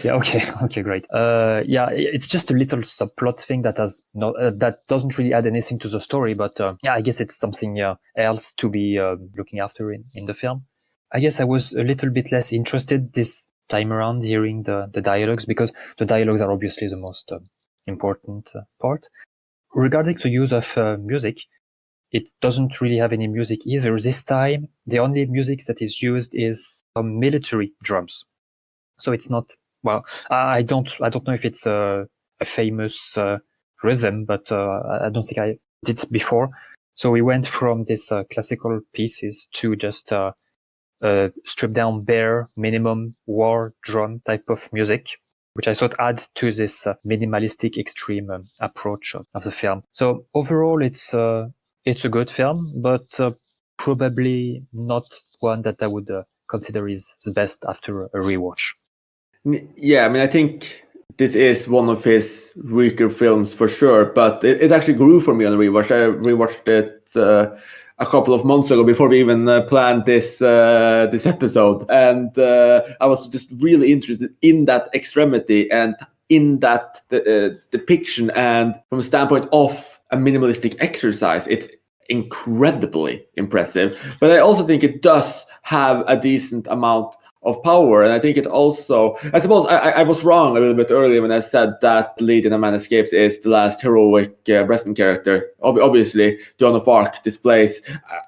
Okay, great. It's just a little subplot thing that has not that doesn't really add anything to the story, but I guess it's something else to be looking after in the film. I guess I was a little bit less interested this time around hearing the dialogues, because the dialogues are obviously the most important part. Regarding the use of music, it doesn't really have any music either. This time, the only music that is used is some military drums. So it's not, well, I don't know if it's a famous rhythm, but I don't think I did it before. So we went from this classical pieces to just stripped down bare minimum war drum type of music, which I thought add to this minimalistic extreme approach of the film. So overall, it's a good film, but probably not one that I would consider is the best after a rewatch. Yeah, I mean, I think this is one of his weaker films for sure, but it actually grew for me on rewatch. I rewatched it a couple of months ago before we even planned this episode, and I was just really interested in that extremity and in that depiction, and from a standpoint of a minimalistic exercise, it's incredibly impressive. But I also think it does have a decent amount of power, and I think it also, I suppose I was wrong a little bit earlier when I said that lead in A Man Escapes is the last heroic Bresson character. Obviously, Joan of Arc displays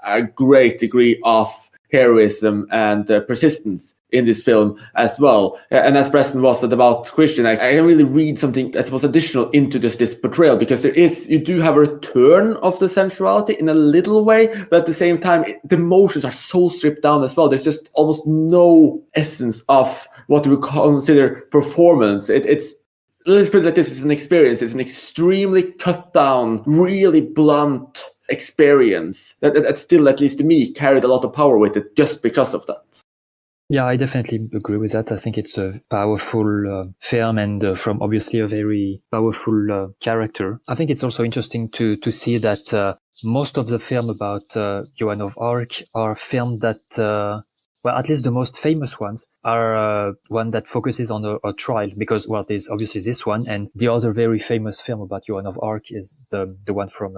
a great degree of heroism and persistence in this film as well. And as Bresson was about Christian, I can really read something, I suppose, additional into this portrayal, because you do have a return of the sensuality in a little way, but at the same time, the emotions are so stripped down as well. There's just almost no essence of what we consider performance. Let's put it like this, it's an experience. It's an extremely cut down, really blunt experience that still, at least to me, carried a lot of power with it just because of that. Yeah, I definitely agree with that. I think it's a powerful film, and from obviously a very powerful character. I think it's also interesting to see that most of the film about Joan of Arc are filmed that, well, at least the most famous ones are one that focuses on a trial, because, well, there's obviously this one, and the other very famous film about Joan of Arc is the one from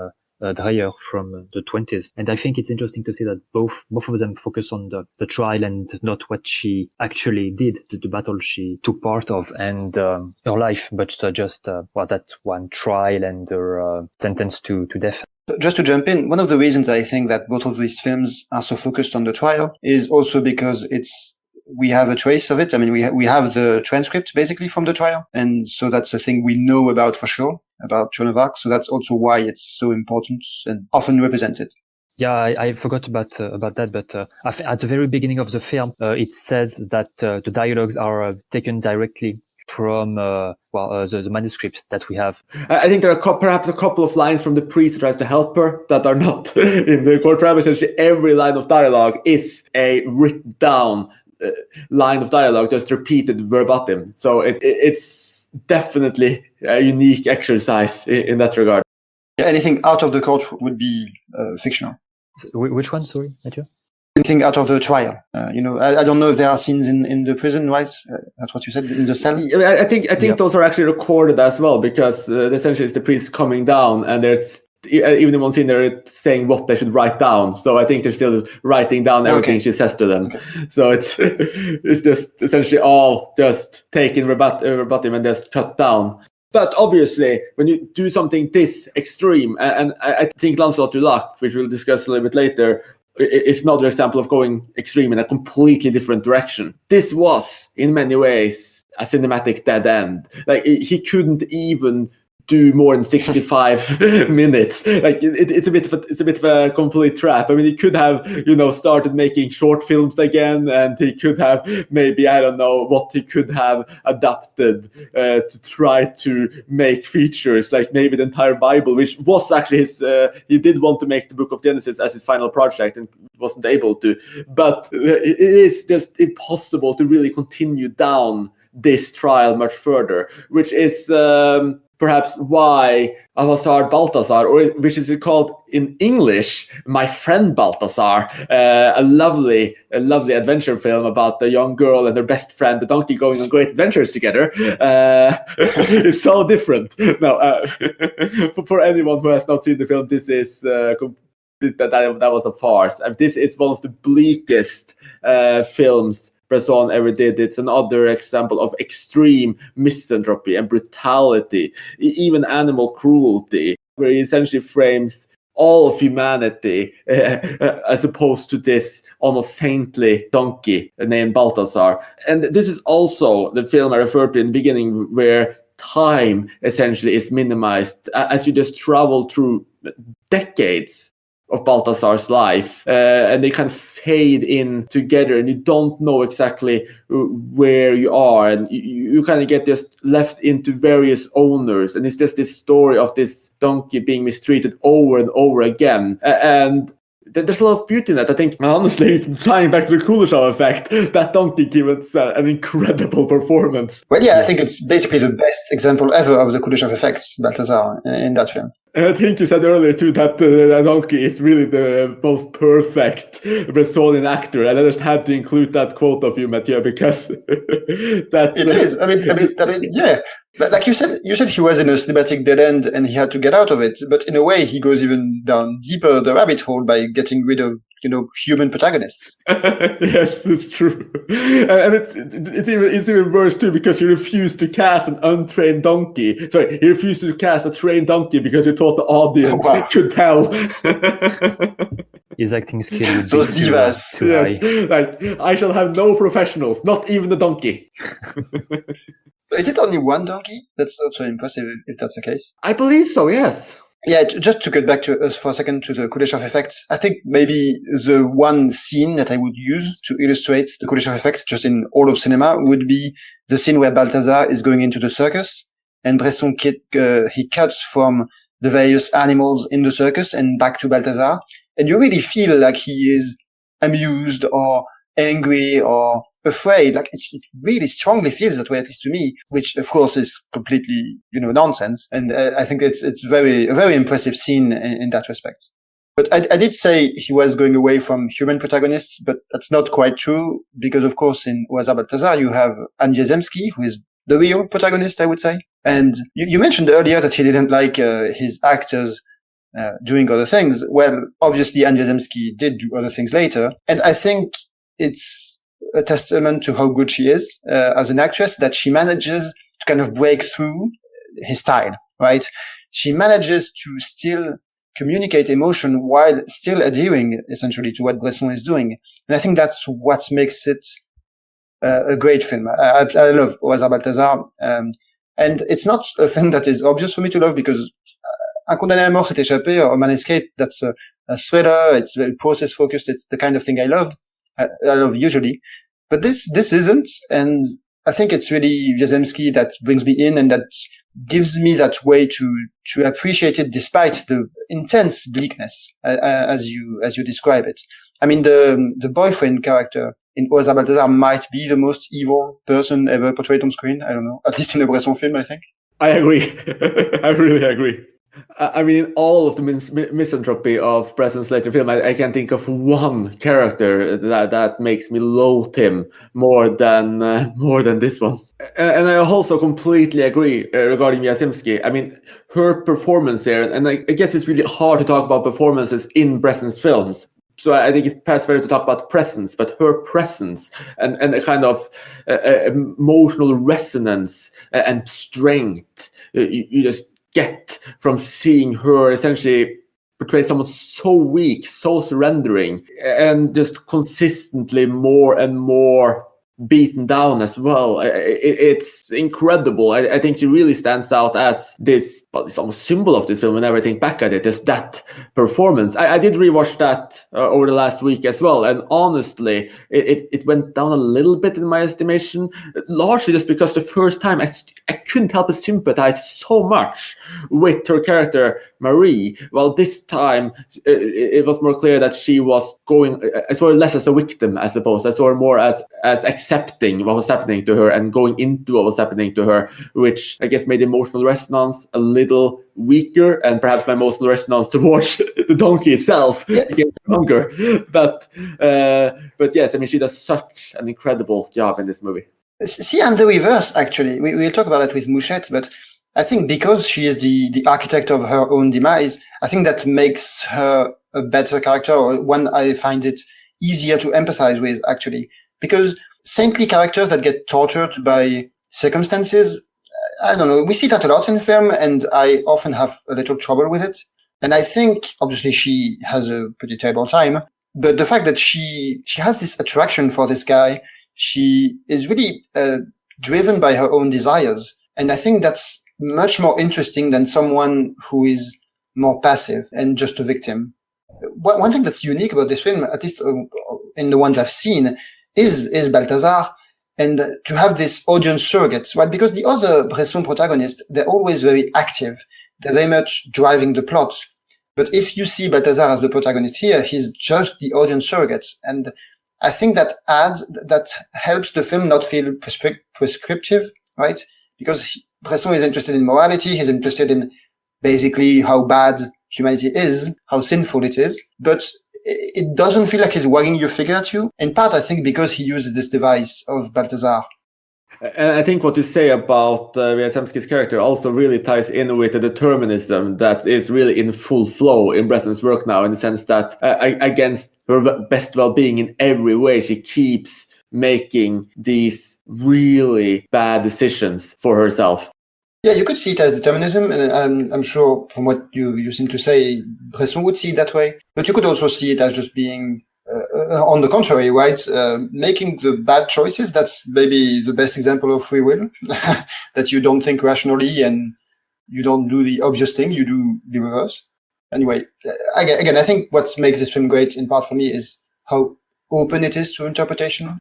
Dreyer from the 20s. And I think it's interesting to see that both of them focus on the trial and not what she actually did, the battle she took part of, and her life, but just that one trial and her sentence to death. Just to jump in, one of the reasons I think that both of these films are so focused on the trial is also because we have a trace of it. I mean, we have the transcript basically from the trial. And so that's a thing we know about for sure, about Joan of Arc. So that's also why it's so important and often represented. Yeah, I forgot about that, but at the very beginning of the film, it says that the dialogues are taken directly from the manuscript that we have. I think there are perhaps a couple of lines from the priest that tries to help her that are not in the court trial. Essentially, every line of dialogue is a written down line of dialogue, just repeated verbatim. So it's definitely a unique exercise in that regard. Yeah, anything out of the court would be fictional. Which one? Sorry, Mathieu? Anything out of the trial. I don't know if there are scenes in the prison, right? That's what you said, in the cell? I think those are actually recorded as well, because essentially it's the priest coming down, and there's even in one scene they're saying what they should write down. So I think they're still writing down everything she says to them. Okay. So it's just essentially all just taken verbatim and just cut down. But obviously, when you do something this extreme, and I think Lancelot du Lac, which we'll discuss a little bit later, is another example of going extreme in a completely different direction. This was, in many ways, a cinematic dead end. Like, he couldn't even do more than 65 minutes. Like it's a bit of a complete trap. I mean, he could have, started making short films again, and he could have maybe, I don't know what he could have adapted to try to make features, like maybe the entire Bible, which was actually his, he did want to make the Book of Genesis as his final project and wasn't able to. But it is just impossible to really continue down this trial much further, which is perhaps why Hasard Baltazar, or which is called in English, My Friend Baltazar, a lovely adventure film about the young girl and her best friend, the donkey, going on great adventures together. It's so different. Now, for anyone who has not seen the film, this is that was a farce. This is one of the bleakest films Bresson ever did. It's another example of extreme misanthropy and brutality, even animal cruelty, where he essentially frames all of humanity as opposed to this almost saintly donkey named Baltazar. And this is also the film I referred to in the beginning, where time essentially is minimized as you just travel through decades of Baltazar's life, and they kind of fade in together, and you don't know exactly where you are, and you kind of get just left into various owners, and it's just this story of this donkey being mistreated over and over again, and there's a lot of beauty in that. I think, honestly, tying back to the Kuleshov effect, that donkey gives an incredible performance. Well, yeah, I think it's basically the best example ever of the Kuleshov effect, Baltazar, in that film. And I think you said earlier too that donkey is really the most perfect Bressonian actor, and I just had to include that quote of you, Mathieu, because that's it is. I mean, yeah. But like you said he was in a cinematic dead end and he had to get out of it. But in a way, he goes even down deeper the rabbit hole by getting rid of human protagonists. Yes, it's true, and it's even worse too, because he refused to cast an untrained donkey. Sorry, he refused to cast a trained donkey because he thought the audience could tell. His acting skill would those be divas. too Yes, high. like I shall have no professionals, not even the donkey. Is it only one donkey? That's also impressive if that's the case. I believe so. Yes. Yeah, just to get back to us for a second to the Kuleshov effect, I think maybe the one scene that I would use to illustrate the Kuleshov effect just in all of cinema would be the scene where Baltazar is going into the circus and Bresson he cuts from the various animals in the circus and back to Baltazar. And you really feel like he is amused or angry or afraid. Like it really strongly feels that way, at least to me, which of course is completely, nonsense. And I think it's a very impressive scene in that respect. But I did say he was going away from human protagonists, but that's not quite true because of course in Hasard Baltazar you have Andrzejewski, who is the real protagonist, I would say. And you mentioned earlier that he didn't like his actors doing other things. Well, obviously Andrzejewski did do other things later. And I think it's a testament to how good she is as an actress that she manages to kind of break through his style, right? She manages to still communicate emotion while still adhering essentially to what Bresson is doing. And I think that's what makes it a great film. I love Hasard Baltazar. And it's not a film that is obvious for me to love because Un condamné à mort s'est échappé, or Man Escape, that's a thriller. It's very process focused. It's the kind of thing I love usually. But this isn't. And I think it's really Wierzemski that brings me in and that gives me that way to appreciate it despite the intense bleakness, as you describe it. I mean, the boyfriend character in Hasard Baltazar might be the most evil person ever portrayed on screen. I don't know. At least in a Bresson film, I think. I agree. I really agree. I mean, all of the misanthropy of Bresson's later film, I can think of one character that makes me loathe him more than this one. And I also completely agree regarding Wierzemski. I mean, her performance there, and I guess it's really hard to talk about performances in Bresson's films. So I think it's perhaps better to talk about presence, but her presence and a kind of emotional resonance and strength, you just get from seeing her essentially portray someone so weak, so surrendering, and just consistently more and more beaten down as well. It's incredible. I think she really stands out as this, well, it's almost symbol of this film whenever I think back at it, is that performance. I did rewatch that over the last week as well, and honestly, it went down a little bit in my estimation, largely just because the first time I couldn't help but sympathize so much with her character, Marie. Well, this time it was more clear that she was going, I saw her less as a victim, I suppose. I saw her more as accepting what was happening to her and going into what was happening to her, which I guess made emotional resonance a little weaker, and perhaps my emotional resonance towards the donkey itself became stronger. But yes, I mean, she does such an incredible job in this movie. See, I'm the reverse, actually. We'll talk about that with Mouchette, but I think because she is the architect of her own demise, I think that makes her a better character, or one I find it easier to empathize with, actually. Because saintly characters that get tortured by circumstances, I don't know, we see that a lot in film, and I often have a little trouble with it. And I think, obviously, she has a pretty terrible time, but the fact that she has this attraction for this guy, she is really driven by her own desires. And I think that's much more interesting than someone who is more passive and just a victim. One thing that's unique about this film, at least in the ones I've seen, is Baltazar, and to have this audience surrogates, right? Because the other Bresson protagonists, they're always very active. They're very much driving the plot. But if you see Baltazar as the protagonist here, he's just the audience surrogates. And I think that helps the film not feel prescriptive, right? Because Bresson is interested in morality. He's interested in basically how bad humanity is, how sinful it is. But it doesn't feel like he's wagging your finger at you. In part, I think because he uses this device of Baltazar. And I think what you say about Wiazemski's character also really ties in with the determinism that is really in full flow in Bresson's work now, in the sense that against her best well-being in every way, she keeps making these really bad decisions for herself. Yeah, you could see it as determinism, and I'm sure from what you seem to say, Bresson would see it that way. But you could also see it as just being, on the contrary, right? Making the bad choices. That's maybe the best example of free will, that you don't think rationally and you don't do the obvious thing, you do the reverse. Anyway, again, I think what makes this film great in part for me is how open it is to interpretation.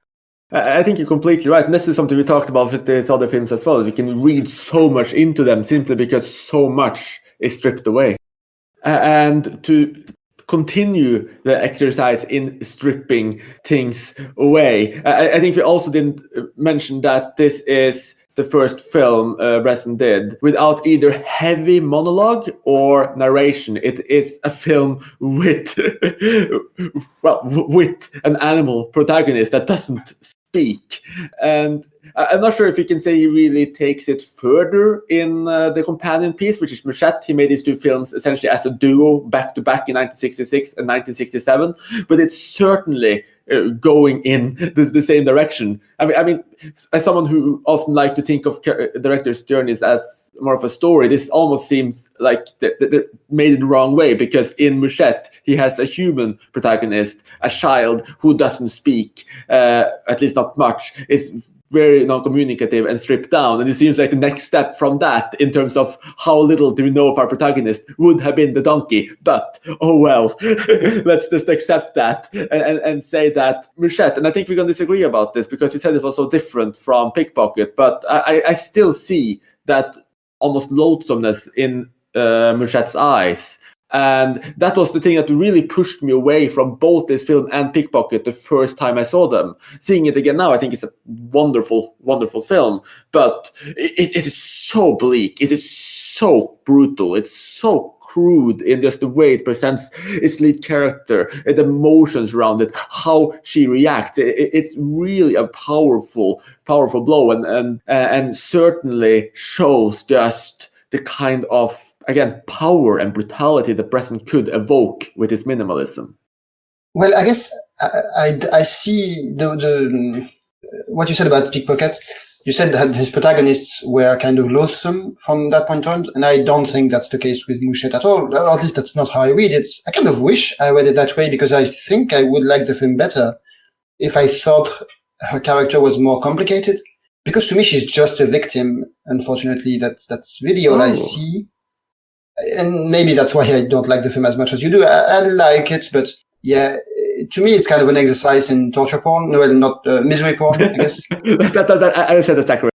I think you're completely right. And this is something we talked about with these other films as well. We can read so much into them simply because so much is stripped away. And to continue the exercise in stripping things away, I think we also didn't mention that this is the first film Bresson did without either heavy monologue or narration. It is a film with, with an animal protagonist that doesn't speak. And I'm not sure if you can say he really takes it further in the companion piece, which is Mouchette. He made these two films essentially as a duo back to back in 1966 and 1967, but it's certainly going in the same direction. I mean, as someone who often like to think of directors' journeys as more of a story, this almost seems like they made it the wrong way, because in Mouchette, he has a human protagonist, a child who doesn't speak, at least not much, is very non-communicative and stripped down. And it seems like the next step from that, in terms of how little do we know of our protagonist, would have been the donkey. But, oh well, let's just accept that and say that Mouchette, and I think we're going to disagree about this because you said it was so different from Pickpocket, but I still see that almost loathsomeness in Mouchette's eyes. And that was the thing that really pushed me away from both this film and Pickpocket the first time I saw them. Seeing it again now, I think it's a wonderful, wonderful film. But it is so bleak. It is so brutal. It's so crude in just the way it presents its lead character, the emotions around it, how she reacts. It's really a powerful blow, and certainly shows just the kind of, again, power and brutality that Bresson could evoke with his minimalism. Well, I guess I see the what you said about Pickpocket. You said that his protagonists were kind of loathsome from that point on, and I don't think that's the case with Mouchette at all. Or at least that's not how I read it. I kind of wish I read it that way, because I think I would like the film better if I thought her character was more complicated. Because to me, she's just a victim. Unfortunately, that's really all I see. And maybe that's why I don't like the film as much as you do. I like it, but yeah, to me, it's kind of an exercise in torture porn. No, well, not misery porn, I guess. I said that's accurate.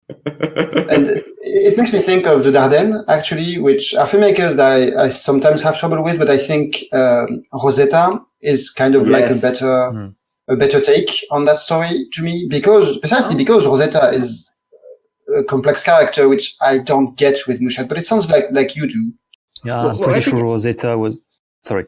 And it makes me think of the Dardennes, actually, which are filmmakers that I sometimes have trouble with, but I think Rosetta is kind of like a better take on that story to me, precisely because Rosetta is a complex character, which I don't get with Mouchette, but it sounds like you do. Yeah, I'm pretty sure Rosetta was. Sorry,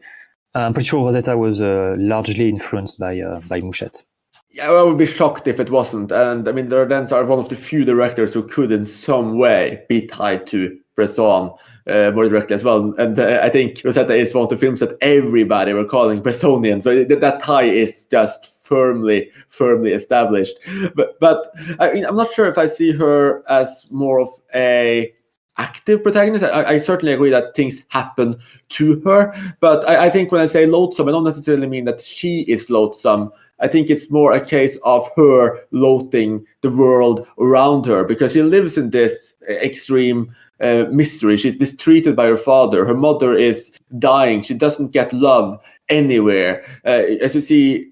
I'm pretty sure Rosetta was largely influenced by Mouchette. Yeah, I would be shocked if it wasn't. And I mean, the Dardennes are one of the few directors who could, in some way, be tied to Bresson more directly as well. And I think Rosetta is one of the films that everybody were calling Bressonian. So that tie is just firmly established. But I mean, I'm not sure if I see her as more of a active protagonist. I certainly agree that things happen to her. But I think when I say loathsome, I don't necessarily mean that she is loathsome. I think it's more a case of her loathing the world around her, because she lives in this extreme misery. She's mistreated by her father. Her mother is dying. She doesn't get love anywhere. As you see,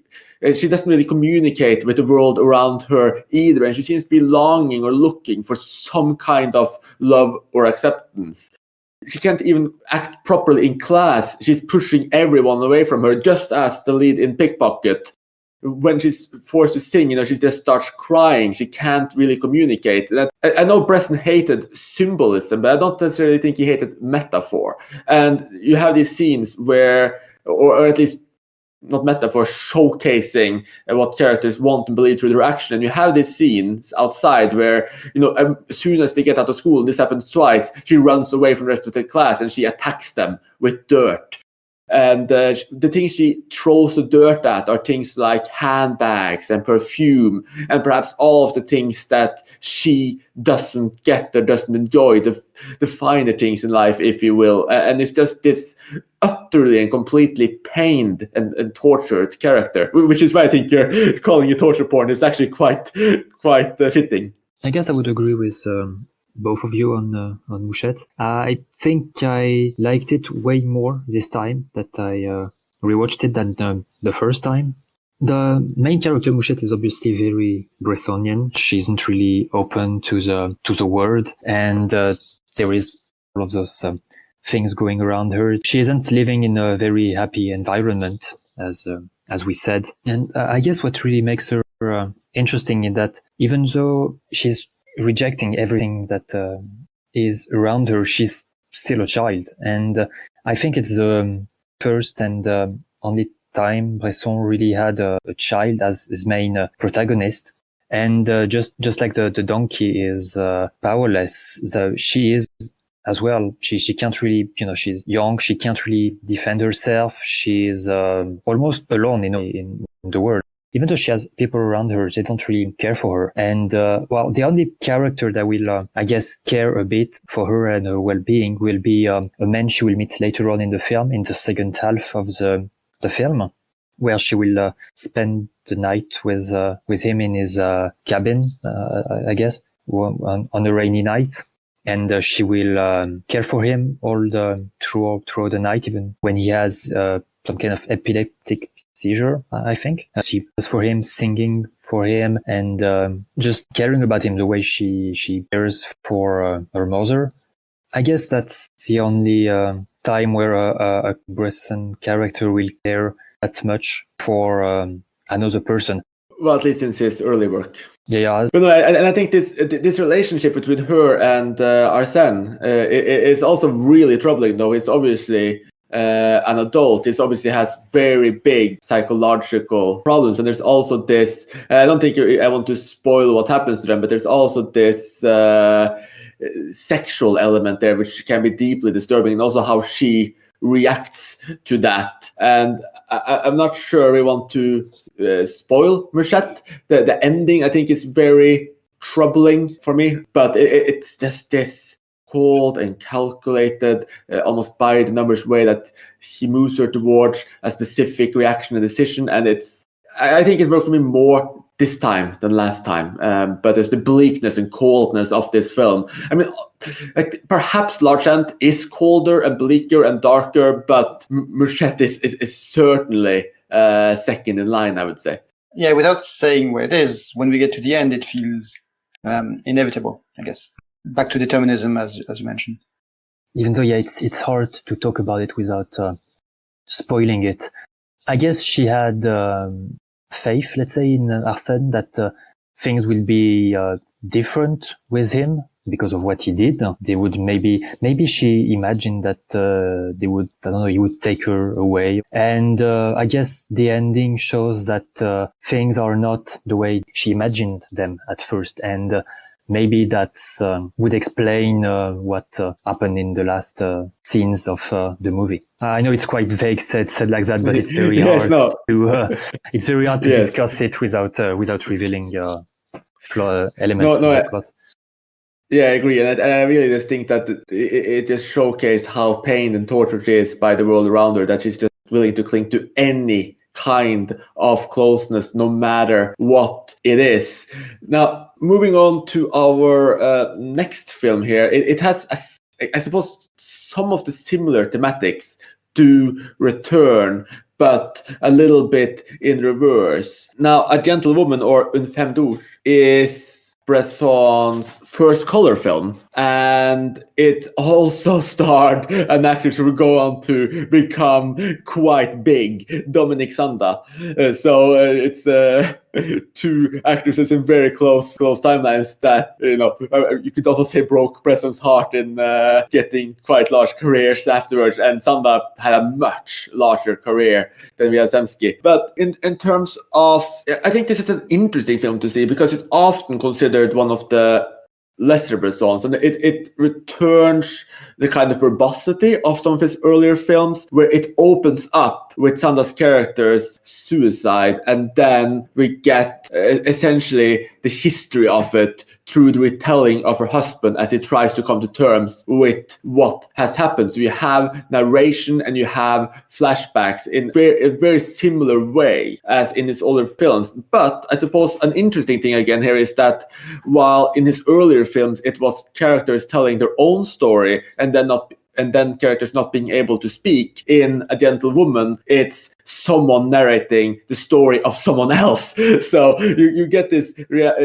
she doesn't really communicate with the world around her either, and she seems to be longing or looking for some kind of love or acceptance. She can't even act properly in class. She's pushing everyone away from her, just as the lead in Pickpocket. When she's forced to sing, she just starts crying. She can't really communicate. I know Bresson hated symbolism, but I don't necessarily think he hated metaphor. And you have these scenes where, or at least not metaphor, showcasing what characters want and believe through their action. And you have these scenes outside where, as soon as they get out of school, and this happens twice, she runs away from the rest of the class and she attacks them with dirt. And the things she throws the dirt at are things like handbags and perfume, and perhaps all of the things that she doesn't get or doesn't enjoy, the finer things in life, if you will. And it's just this utterly and completely pained and tortured character, which is why I think you're calling it torture porn is actually quite fitting. I guess I would agree with both of you on Mouchette. I think I liked it way more this time that I rewatched it than the first time. The main character Mouchette is obviously very Bressonian. She isn't really open to the world, and there is all of those things going around her. She isn't living in a very happy environment, as we said. And I guess what really makes her interesting is that even though she's rejecting everything that is around her, she's still a child. And I think it's the first and only time Bresson really had a child as his main protagonist. And just like the donkey is powerless, she is as well. She can't really, she's young, she can't really defend herself. She's almost alone, in the world. Even though she has people around her, they don't really care for her. And, the only character that will, I guess, care a bit for her and her well-being will be a man she will meet later on in the film, in the second half of the film, where she will spend the night with him in his cabin, I guess, on a rainy night. And she will care for him all throughout the night, even when he has some kind of epileptic seizure, I think. She cares for him, singing for him, and just caring about him the way she cares for her mother. I guess that's the only time where a Bresson character will care that much for another person. Well, at least since his early work. Yeah. But no, and I think this relationship between her and Arsène is also really troubling, though. It's obviously an adult. It obviously has very big psychological problems. And there's also this, I don't think I want to spoil what happens to them, but there's also this sexual element there, which can be deeply disturbing, and also how she reacts to that. And I'm not sure we want to spoil Mouchette. The ending, I think, is very troubling for me, but it's just this cold and calculated, almost by the numbers way that he moves her towards a specific reaction and decision. And I think it worked for me more this time than last time. But there's the bleakness and coldness of this film. I mean, like, perhaps Largent is colder and bleaker and darker, but Mouchette is certainly second in line, I would say. Yeah, without saying where it is, when we get to the end, it feels inevitable, I guess. Back to determinism, as you mentioned. Even though, yeah, it's hard to talk about it without spoiling it. I guess she had faith, let's say, in Arsène, that things will be different with him because of what he did. They would maybe she imagined that they would, I don't know, he would take her away. And I guess the ending shows that things are not the way she imagined them at first. And maybe that would explain what happened in the last scenes of the movie. I know it's quite vague said like that, but it's very hard to discuss it without revealing elements of the plot. Yeah, I agree, and I really just think that it just showcased how pained and tortured she is by the world around her, that she's just willing to cling to any kind of closeness, no matter what it is. Now, moving on to our next film here, it has, I suppose, some of the similar thematics to return, but a little bit in reverse. Now, A Gentlewoman, or Une Femme Douce, is Bresson's first color film, and it also starred an actress who would go on to become quite big, Dominique Sanda. So it's two actresses in very close timelines that, you could also say broke Bresson's heart in getting quite large careers afterwards, and Sanda had a much larger career than Wiazemski. But in terms of, I think this is an interesting film to see because it's often considered one of the lesser Bressons, and it returns the kind of verbosity of some of his earlier films, where it opens up with Sanda's character's suicide, and then we get essentially the history of it through the retelling of her husband as he tries to come to terms with what has happened. So you have narration and you have flashbacks in a very similar way as in his older films. But I suppose an interesting thing again here is that while in his earlier films it was characters telling their own story and then characters not being able to speak, in A Gentlewoman it's someone narrating the story of someone else. So you get this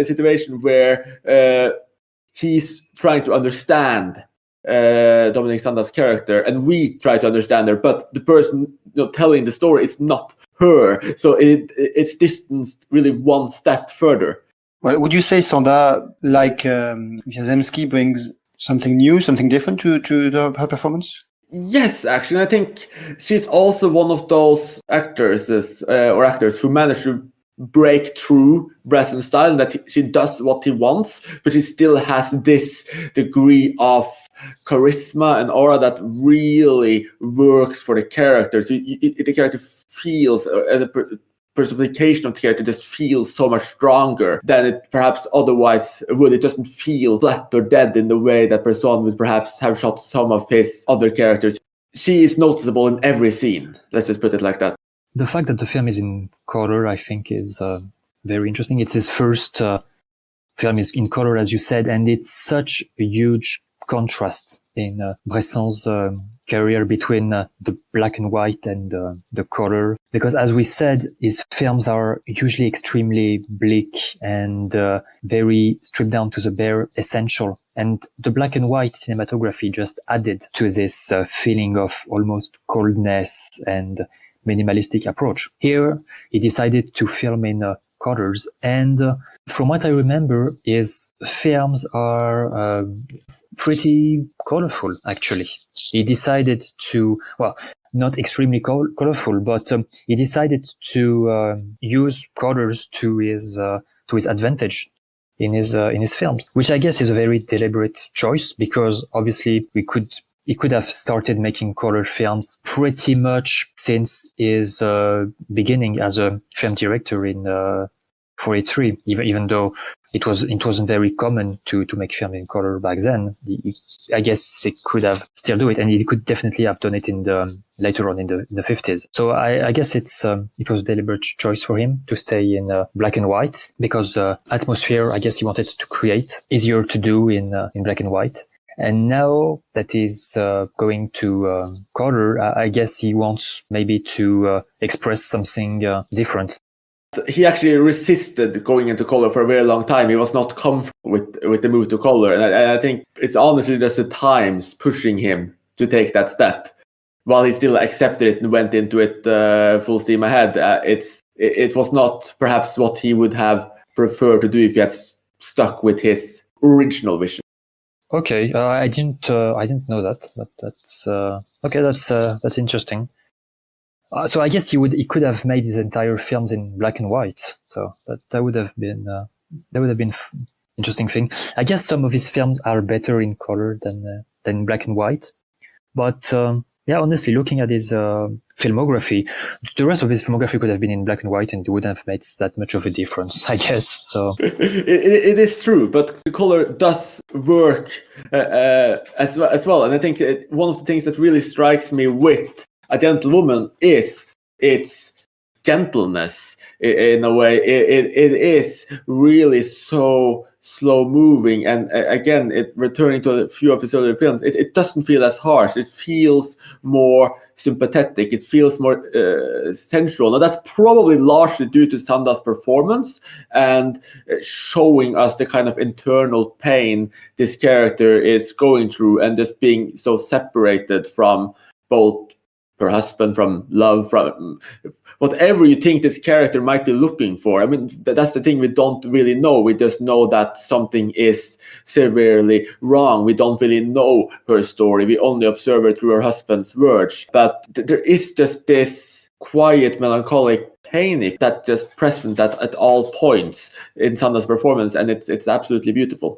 situation where he's trying to understand Dominique Sanda's character, and we try to understand her, but the person telling the story is not her. So it's distanced really one step further. Well, would you say Sanda, like Wiazemski, brings something new, something different to her performance? Yes, actually, I think she's also one of those actresses or actors who manage to break through Bresson's style, and that she does what he wants, but she still has this degree of charisma and aura that really works for the character. So the character feels, the personification of the character just feels so much stronger than it perhaps otherwise would. It doesn't feel flat or dead in the way that Bresson would perhaps have shot some of his other characters. She is noticeable in every scene. Let's just put it like that. The fact that the film is in color, I think, is very interesting. It's his first film is in color, as you said, and it's such a huge contrast in Bresson's career between the black and white and the color. Because as we said, his films are usually extremely bleak and very stripped down to the bare essential. And the black and white cinematography just added to this feeling of almost coldness and minimalistic approach. Here, he decided to film in colors, and from what I remember, his films are pretty colorful, actually. He decided to, well, not extremely colorful, but he decided to use colors to his advantage in his films, which I guess is a very deliberate choice, because obviously he could have started making color films pretty much since his beginning as a film director in 43, even though it wasn't very common to make film in color back then. I guess they could have still do it, and he could definitely have done it in the later on in the 50s. So I guess it was a deliberate choice for him to stay in black and white, because atmosphere, I guess he wanted to create, easier to do in black and white. And now that he's going to color, I guess he wants maybe to express something different. He actually resisted going into color for a very long time. He was not comfortable with the move to color. And I think it's honestly just the times pushing him to take that step. While he still accepted it and went into it full steam ahead, it was not perhaps what he would have preferred to do if he had stuck with his original vision. Okay, I didn't know that, but that's okay. That's interesting. So I guess he could have made his entire films in black and white. So that would have been interesting thing. I guess some of his films are better in color than black and white. But yeah, honestly, looking at his filmography, the rest of his filmography could have been in black and white, and it wouldn't have made that much of a difference, I guess. So it is true, but the color does work as well. And I think one of the things that really strikes me with A Gentlewoman is its gentleness. In a way, it is really so slow moving, and again, returning to a few of his earlier films, it doesn't feel as harsh. It feels more sympathetic. It feels more sensual. Now that's probably largely due to Sanda's performance and showing us the kind of internal pain this character is going through, and just being so separated from both her husband, from love, from whatever you think this character might be looking for. I mean, that's the thing, we don't really know. We just know that something is severely wrong. We don't really know her story. We only observe her through her husband's words. But there is just this quiet, melancholic pain that's just present at all points in Sanda's performance, and it's absolutely beautiful.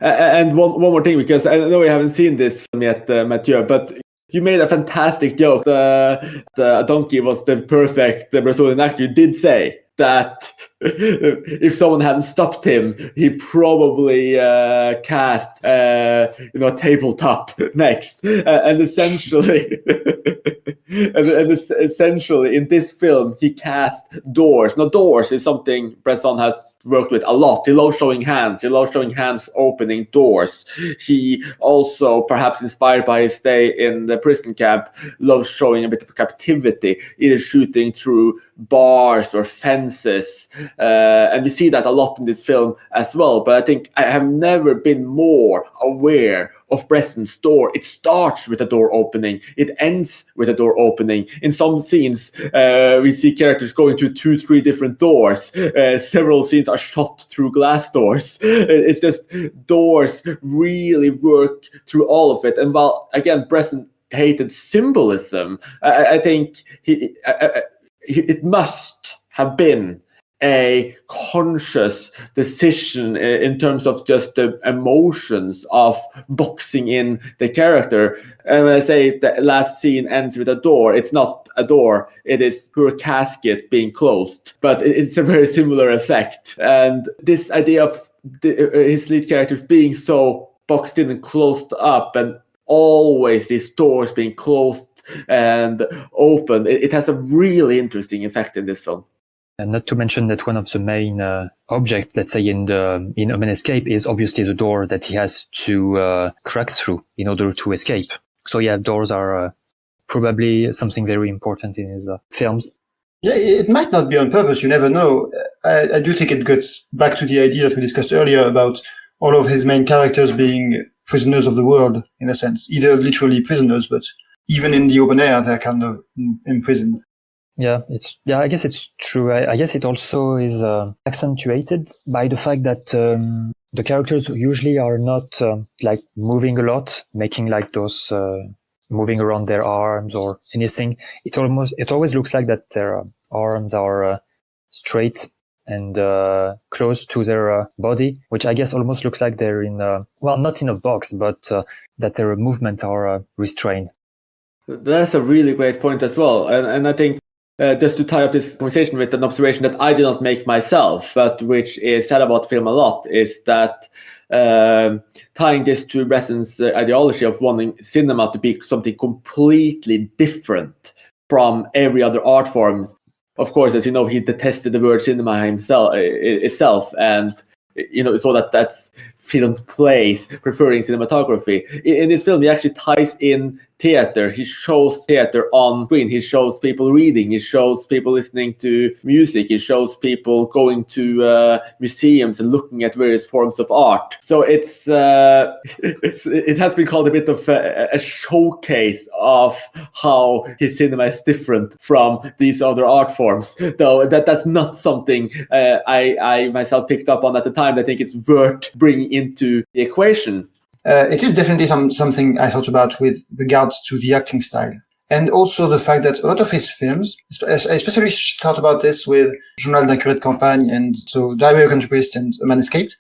And one more thing, because I know we haven't seen this film yet, Mathieu, but you made a fantastic joke. The donkey was the perfect Brazilian actor. You did say that if someone hadn't stopped him, he probably cast a tabletop next. And essentially, essentially in this film, he cast doors. Now, doors is something Bresson has worked with a lot. He loves showing hands. He loves showing hands opening doors. He also, perhaps inspired by his stay in the prison camp, loves showing a bit of captivity, either shooting through bars or fences. And we see that a lot in this film as well. But I think I have never been more aware of Bresson's door. It starts with a door opening. It ends with a door opening. In some scenes, we see characters going through 2-3 different doors. Several scenes are shot through glass doors. It's just doors really work through all of it. And while, again, Bresson hated symbolism, I think it must have been a conscious decision in terms of just the emotions of boxing in the character. And when I say the last scene ends with a door, it's not a door, it is her casket being closed, but it's a very similar effect. And this idea of his lead characters being so boxed in and closed up, and always these doors being closed and open, it has a really interesting effect in this film. And not to mention that one of the main objects, let's say in Open Escape, is obviously the door that he has to crack through in order to escape. So yeah, doors are probably something very important in his films. Yeah, it might not be on purpose. You never know. I do think it gets back to the idea that we discussed earlier about all of his main characters being prisoners of the world, in a sense. Either literally prisoners, but even in the open air, they're kind of imprisoned. Yeah, I guess it's true. I guess it also is accentuated by the fact that the characters usually are not like moving a lot, making like those moving around their arms or anything. It always looks like that their arms are straight and close to their body, which I guess almost looks like they're in not in a box, but that their movements are restrained. That's a really great point as well, and I think just to tie up this conversation with an observation that I did not make myself, but which is said about the film a lot, is that tying this to Bresson's ideology of wanting cinema to be something completely different from every other art forms. Of course, as you know, he detested the word cinema himself itself, and so that's filmed plays, preferring cinematography. In this film, he actually ties in theater. He shows theater on screen. He shows people reading. He shows people listening to music. He shows people going to museums and looking at various forms of art. So it has been called a bit of a showcase of how his cinema is different from these other art forms. Though that's not something I myself picked up on at the time. I think it's worth bringing into the equation. It is definitely something I thought about with regards to the acting style. And also the fact that a lot of his films, I especially thought about this with Journal d'un curé de campagne and so Diary of a Country Priest and A Man Escaped,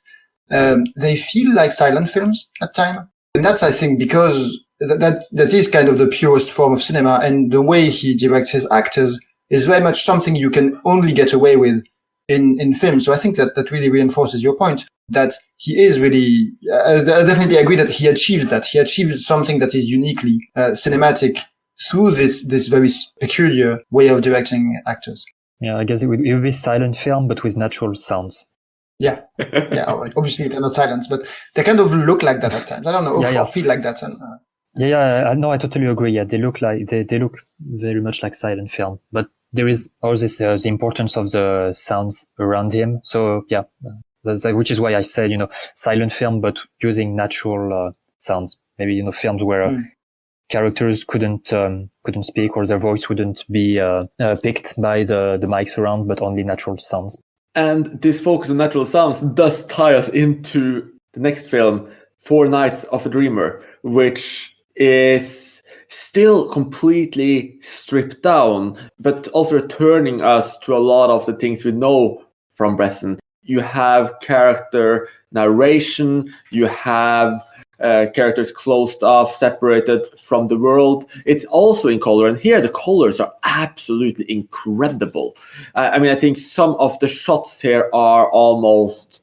they feel like silent films at time. And that's, I think, because that is kind of the purest form of cinema, and the way he directs his actors is very much something you can only get away with in film. So I think that really reinforces your point that he is really, I definitely agree that he achieves that. He achieves something that is uniquely cinematic through this very peculiar way of directing actors. Yeah, I guess it would be silent film, but with natural sounds. Yeah. Yeah. Obviously they're not silent, but they kind of look like that at times. I don't know, or feel like that. No, I totally agree. Yeah, they look like, they look very much like silent film, but there is always the importance of the sounds around him. So yeah, which is why I said, silent film, but using natural sounds. Maybe, films where characters couldn't speak, or their voice wouldn't be picked by the mics around, but only natural sounds. And this focus on natural sounds does tie us into the next film, 4 Nights of a Dreamer, which is still completely stripped down, but also returning us to a lot of the things we know from Bresson. You have character narration, you have characters closed off, separated from the world. It's also in color, and here the colors are absolutely incredible. I think some of the shots here are almost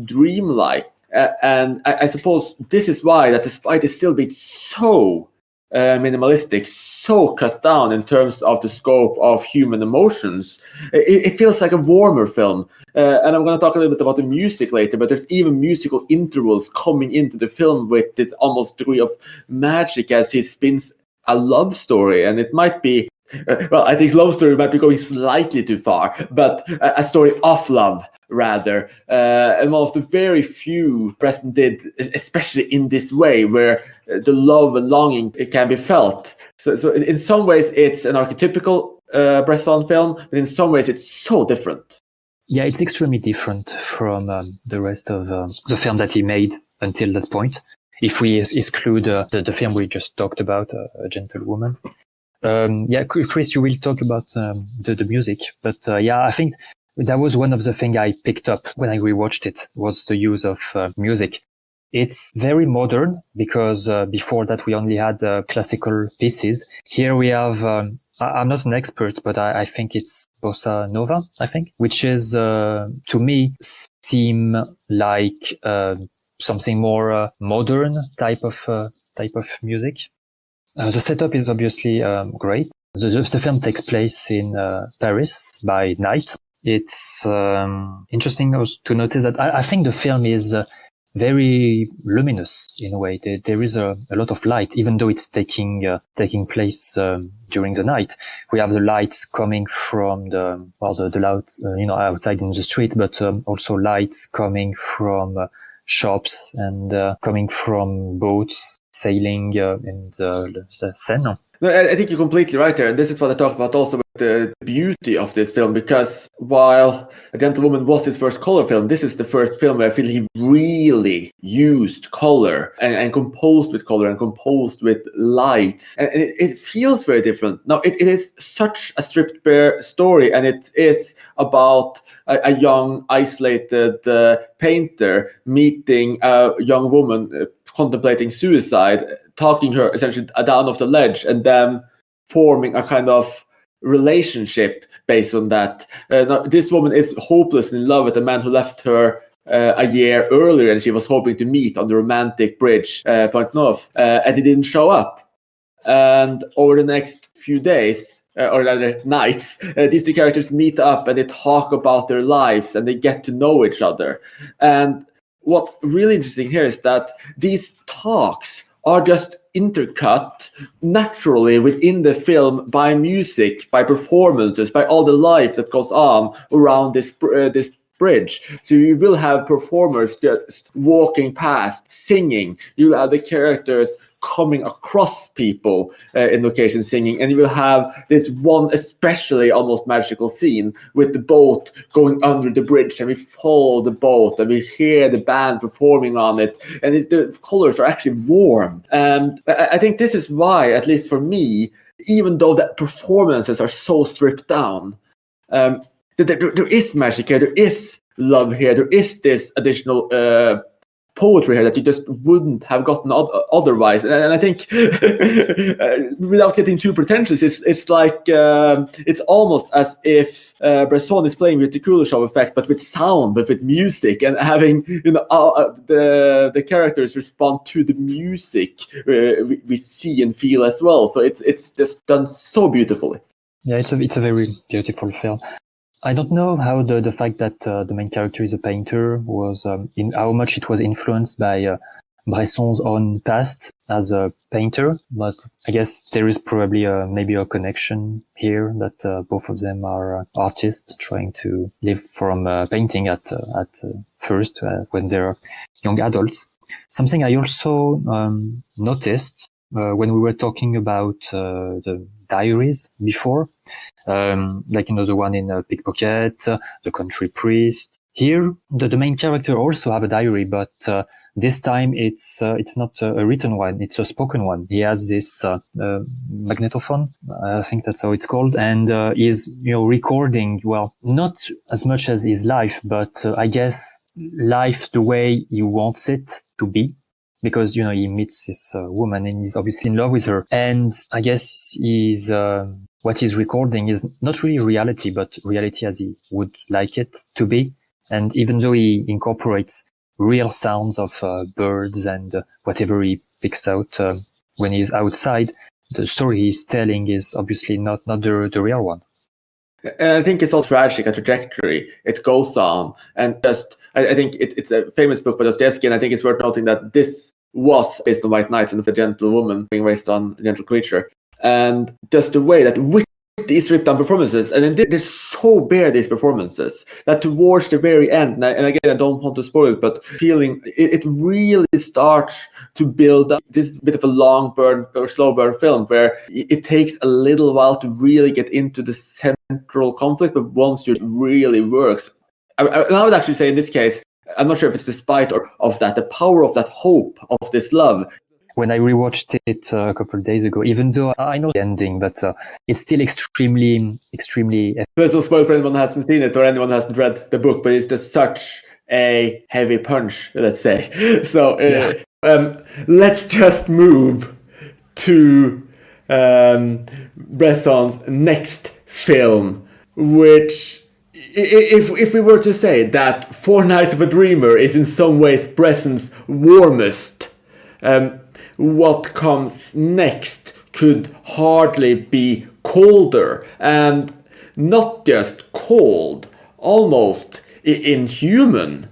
dreamlike, and I suppose this is why that despite it still being so minimalistic, so cut down in terms of the scope of human emotions, it feels like a warmer film. And I'm going to talk a little bit about the music later, but there's even musical intervals coming into the film with this almost degree of magic as he spins a love story. And it might be, I think love story might be going slightly too far, but a story of love, rather. And one of the very few Bresson did, especially in this way, where the love and longing it can be felt. So in some ways it's an archetypical Bresson film, but in some ways it's so different. Yeah, it's extremely different from the rest of the film that he made until that point. If we exclude the film we just talked about, A Gentlewoman. Chris, you will talk about the music, but I think that was one of the things I picked up when I rewatched it, was the use of music. It's very modern because before that we only had classical pieces. Here we have, I'm not an expert, but I think it's bossa nova, which is, to me, seem like something more modern type of music. The setup is obviously great. The film takes place in Paris by night. It's interesting to notice that I think the film is very luminous in a way. There is a lot of light, even though it's taking place during the night. We have the lights coming from the lights, outside in the street, but also lights coming from shops and coming from boats sailing in the Seine. No, I think you're completely right there. And this is what I talked about also with the beauty of this film, because while A Gentlewoman was his first color film, this is the first film where I feel he really used color and composed with color and composed with lights. And it feels very different. Now, it is such a stripped bare story, and it is about a young, isolated painter meeting a young woman contemplating suicide, talking her essentially down off the ledge, and then forming a kind of relationship based on that. This woman is hopelessly in love with a man who left her a year earlier, and she was hoping to meet on the romantic bridge, Point North, and he didn't show up. And over the next few days, or rather nights, these two characters meet up and they talk about their lives and they get to know each other. And what's really interesting here is that these talks are just intercut naturally within the film by music, by performances, by all the life that goes on around this bridge. So you will have performers just walking past, singing. You will have the characters coming across people in location singing, and you will have this one especially almost magical scene with the boat going under the bridge, and we follow the boat and we hear the band performing on it, and the colors are actually warm. And I think this is why, at least for me, even though the performances are so stripped down, there is magic here, there is love here, there is this additional poetry here that you just wouldn't have gotten otherwise. And I think, without getting too pretentious, it's like it's almost as if Bresson is playing with the Kuleshov effect, but with sound, but with music, and having the characters respond to the music we see and feel as well. So it's just done so beautifully. Yeah, it's a very beautiful film. I don't know how the fact that the main character is a painter was in how much it was influenced by Bresson's own past as a painter, but I guess there is probably maybe a connection here that both of them are artists trying to live from painting at first when they're young adults. Something I also noticed when we were talking about the diaries before, like, the one in Pickpocket, the country priest. Here, the main character also have a diary, but this time it's not a written one, it's a spoken one. He has this magnetophone, I think that's how it's called, and is recording, well, not as much as his life, but I guess life the way he wants it to be. Because, he meets this woman and he's obviously in love with her. And I guess what he's recording is not really reality, but reality as he would like it to be. And even though he incorporates real sounds of birds and whatever he picks out when he's outside, the story he's telling is obviously not the real one. And I think it's all tragic, a trajectory it goes on. And just, I think it's a famous book by Dostoevsky, and I think it's worth noting that this was based on White Knights and the gentle woman being based on the gentle creature. And just the way that with these stripped down performances, and then they're so bare, these performances, that towards the very end, and again, I don't want to spoil it, but feeling it really starts to build up this bit of a long burn or slow burn film where it takes a little while to really get into the central conflict, but once it really works. I would actually say in this case, I'm not sure if it's despite or of that, the power of that hope, of this love. When I rewatched it a couple of days ago, even though I know the ending, but it's still extremely... Let's not spoil for anyone who hasn't seen it or anyone who hasn't read the book, but it's just such a heavy punch, let's say. So let's just move to Bresson's next film, which, if we were to say that Four Nights of a Dreamer is in some ways Bresson's warmest, what comes next could hardly be colder, and not just cold, almost inhuman.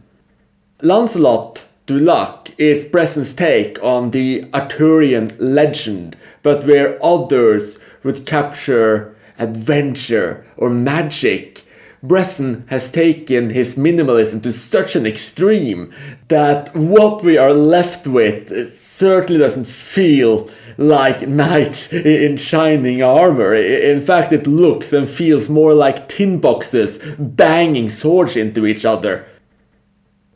Lancelot du Lac is Bresson's take on the Arthurian legend, but where others would capture adventure or magic, Bresson has taken his minimalism to such an extreme that what we are left with certainly doesn't feel like knights in shining armor. In fact, it looks and feels more like tin boxes banging swords into each other.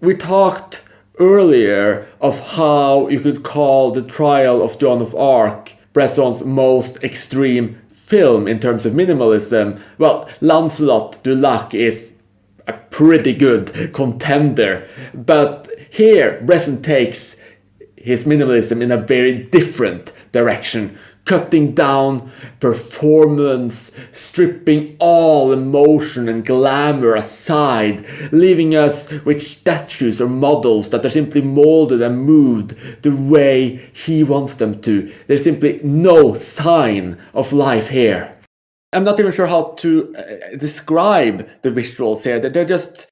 We talked earlier of how you could call The Trial of Joan of Arc Bresson's most extreme film in terms of minimalism. Well, Lancelot du Lac is a pretty good contender, but here Bresson takes his minimalism in a very different direction cutting down performance, stripping all emotion and glamour aside, leaving us with statues or models that are simply molded and moved the way he wants them to. There's simply no sign of life here. I'm not even sure how to describe the visuals here. They're just,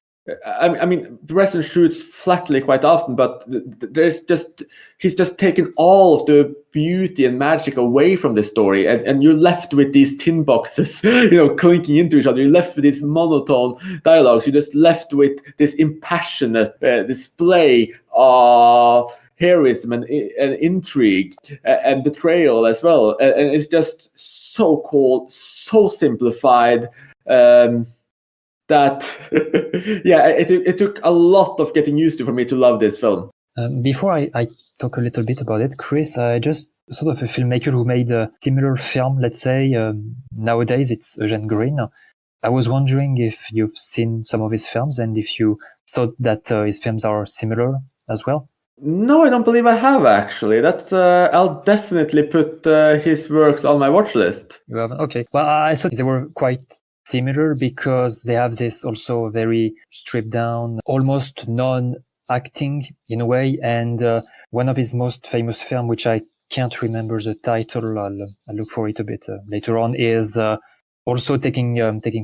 I mean, Bresson shoots flatly quite often, but he's just taken all of the beauty and magic away from the story, and you're left with these tin boxes, clinking into each other. You're left with these monotone dialogues. You're just left with this impassionate display of heroism and intrigue and betrayal as well. And it's just so cold, so simplified. That it took a lot of getting used to for me to love this film. Before I talk a little bit about it, Chris, I just sort of a filmmaker who made a similar film, let's say, nowadays it's Eugene Green. I was wondering if you've seen some of his films and if you thought that his films are similar as well. No, I don't believe I have, actually. That's I'll definitely put his works on my watch list. You haven't? Okay. Well, I thought they were quite similar because they have this also very stripped down, almost non-acting in a way. And one of his most famous films, which I can't remember the title, I'll look for it a bit later on, is also taking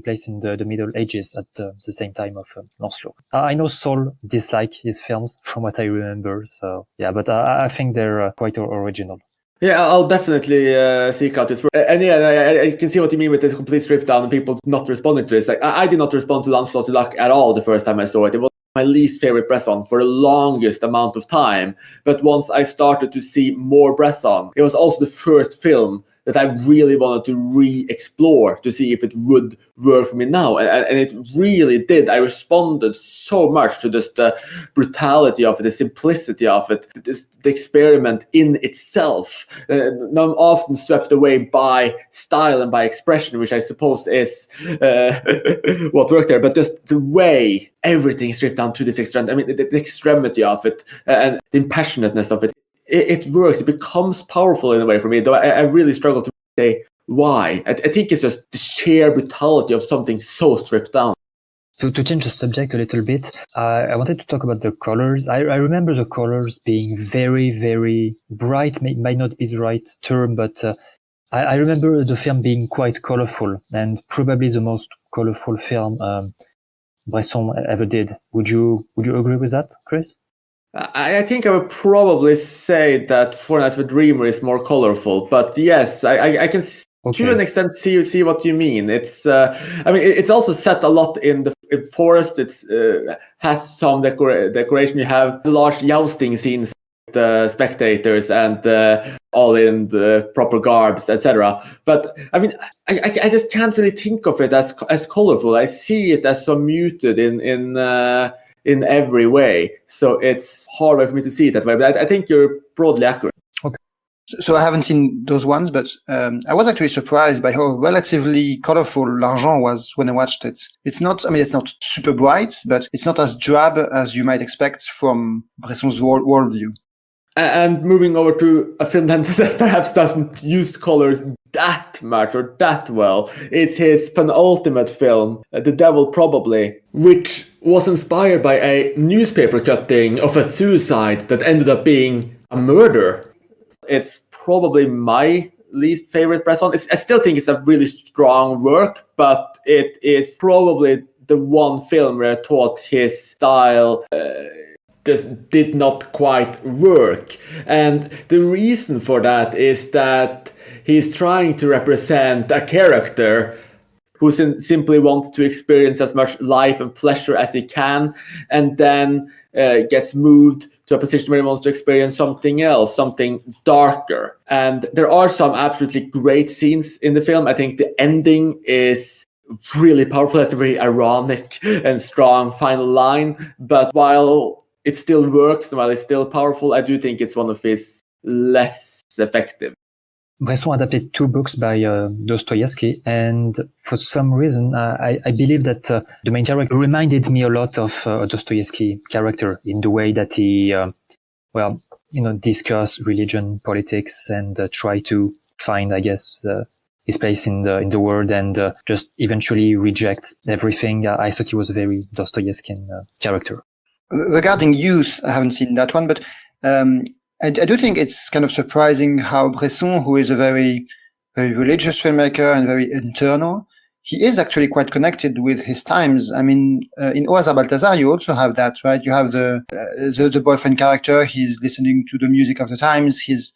place in the Middle Ages at the same time of Lancelot. I know Saul disliked his films from what I remember. So yeah, but I think they're quite original. Yeah, I'll definitely seek out this work. And yeah, I can see what you mean with this complete strip down and people not responding to this. Like, I did not respond to Lancelot du Lac at all the first time I saw it. It was my least favorite Bresson for the longest amount of time. But once I started to see more Bresson, it was also the first film that I really wanted to re-explore to see if it would work for me now. And it really did. I responded so much to just the brutality of it, the simplicity of it, the experiment in itself. Now I'm often swept away by style and by expression, which I suppose is what worked there. But just the way everything is stripped down to this extent, I mean, the extremity of it and the impassionateness of it, it works. It becomes powerful in a way for me, though I really struggle to say why. I think it's just the sheer brutality of something so stripped down. To change the subject a little bit, I wanted to talk about the colors. I remember the colors being very, very bright, might not be the right term, but I remember the film being quite colorful and probably the most colorful film Bresson ever did. Would you agree with that, Chris? I think I would probably say that Four Nights with a Dreamer is more colorful, but yes, I can to an extent see what you mean. It's it's also set a lot in the forest. It's has some decoration. You have large jousting scenes with the spectators and all in the proper garbs, etc. But I mean, I just can't really think of it as colorful. I see it as so muted in every way. So it's hard for me to see it that way. But I think you're broadly accurate. Okay. So I haven't seen those ones, but I was actually surprised by how relatively colorful L'Argent was when I watched it. It's not super bright, but it's not as drab as you might expect from Bresson's worldview. And moving over to a film that perhaps doesn't use colors that much or that well, it's his penultimate film, The Devil Probably, which was inspired by a newspaper cutting of a suicide that ended up being a murder. It's probably my least favorite Bresson. I still think it's a really strong work, but it is probably the one film where I thought his style just did not quite work. And the reason for that is that he's trying to represent a character who simply wants to experience as much life and pleasure as he can, and then gets moved to a position where he wants to experience something else, something darker. And there are some absolutely great scenes in the film. I think the ending is really powerful. It's a very ironic and strong final line. But while it still works, while it's still powerful, I do think it's one of his less effective. Bresson adapted 2 books by Dostoevsky, and for some reason, I believe that the main character reminded me a lot of a Dostoevsky character in the way that he, discuss religion, politics, and try to find, I guess, his place in the world and just eventually reject everything. I thought he was a very Dostoevskian character. Regarding youth, I haven't seen that one, but I do think it's kind of surprising how Bresson, who is a very, very religious filmmaker and very internal, he is actually quite connected with his times. I mean, in Au hasard Baltazar, you also have that, right? You have the boyfriend character. He's listening to the music of the times. He's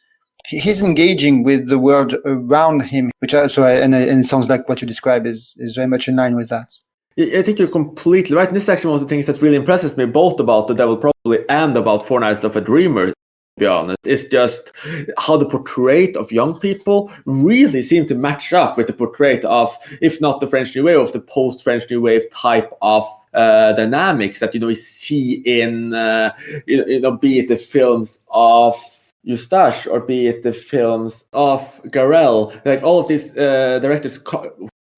engaging with the world around him, which also, and it sounds like what you describe is very much in line with that. I think you're completely right. And this is actually one of the things that really impresses me, both about The Devil Probably and about Four Nights of a Dreamer, to be honest. It's just how the portrait of young people really seem to match up with the portrait of, if not the French New Wave, of the post-French New Wave type of dynamics that, we see in, be it the films of Eustache or be it the films of Garel. Like all of these directors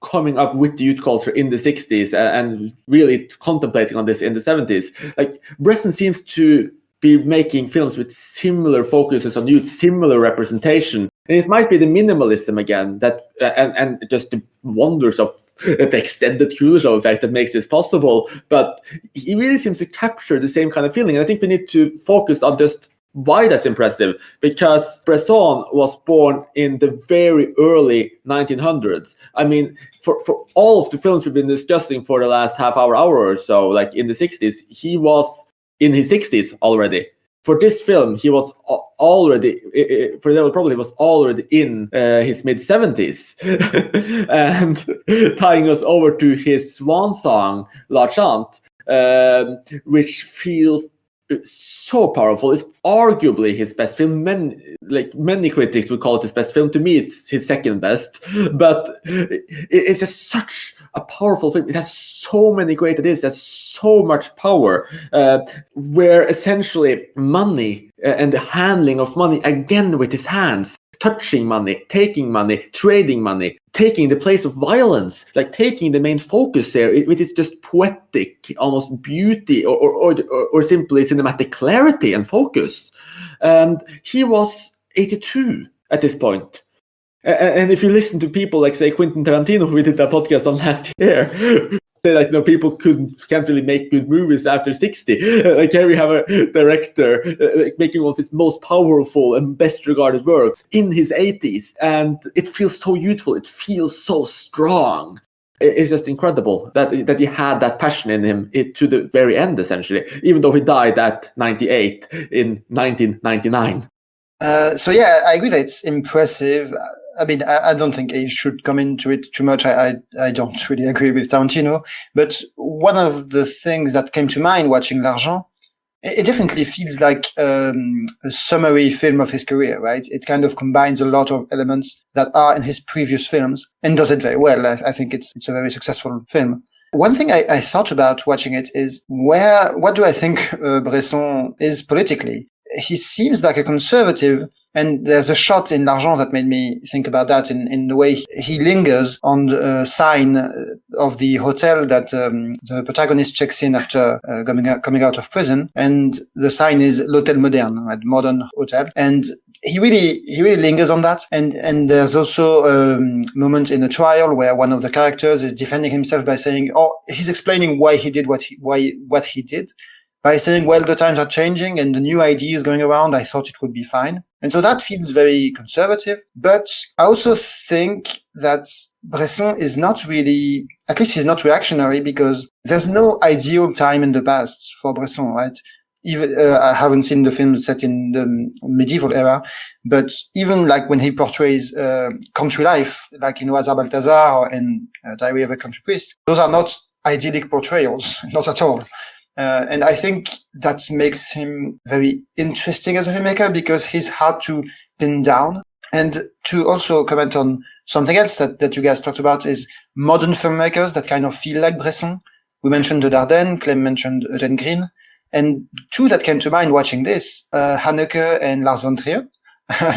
coming up with the youth culture in the 60s and really contemplating on this in the 70s. Like Bresson seems to be making films with similar focuses on youth, similar representation. And it might be the minimalism again that and just the wonders of the extended Hulu show effect that makes this possible. But he really seems to capture the same kind of feeling. And I think we need to focus on just why that's impressive, because Bresson was born in the very early 1900s. I mean, for all of the films we've been discussing for the last half hour or so, like in the 60s, he was in his 60s already. For this film, he was already, for Devil Probably, was already in his mid-70s. And tying us over to his swan song, La Chante, which feels so powerful. It's arguably his best film. Many critics would call it his best film. To me, it's his second best. But it's just such a powerful film. It has so many great ideas. It has so much power. Where essentially money and the handling of money, again with his hands, touching money, taking money, trading money, taking the place of violence, like taking the main focus there, it is just poetic, almost beauty, or simply cinematic clarity and focus. And he was 82 at this point. And if you listen to people like, say, Quentin Tarantino, who we did that podcast on last year, like, people can't really make good movies after 60. Like here we have a director making one of his most powerful and best regarded works in his 80s, and it feels so youthful. It feels so strong. It's just incredible that he had that passion in him to the very end, essentially, even though he died at 98 in 1999. So yeah, I agree that it's impressive. I mean, I don't think I should come into it too much. I don't really agree with Tarantino. But one of the things that came to mind watching L'Argent, it definitely feels like a summary film of his career, right? It kind of combines a lot of elements that are in his previous films and does it very well. I think it's a very successful film. One thing I thought about watching it is what do I think Bresson is politically? He seems like a conservative, and there's a shot in L'Argent that made me think about that in the way he lingers on the sign of the hotel that the protagonist checks in after coming out of prison, and the sign is L'Hôtel Moderne, right? Modern hotel, and he really lingers on that, and there's also a moment in the trial where one of the characters is defending himself by saying, he's explaining why he did what he did. By saying, well, the times are changing and the new ideas going around, I thought it would be fine. And so that feels very conservative. But I also think that Bresson is not really, at least he's not reactionary, because there's no ideal time in the past for Bresson, right? Even, I haven't seen the film set in the medieval era, but even like when he portrays, country life, like in Au hasard Baltazar or in Diary of a Country Priest, those are not idyllic portrayals, not at all. And I think that makes him very interesting as a filmmaker, because he's hard to pin down. And to also comment on something else that you guys talked about is modern filmmakers that kind of feel like Bresson. We mentioned the Dardenne, Clem mentioned Eugene Green, and two that came to mind watching this, Haneke and Lars von Trier,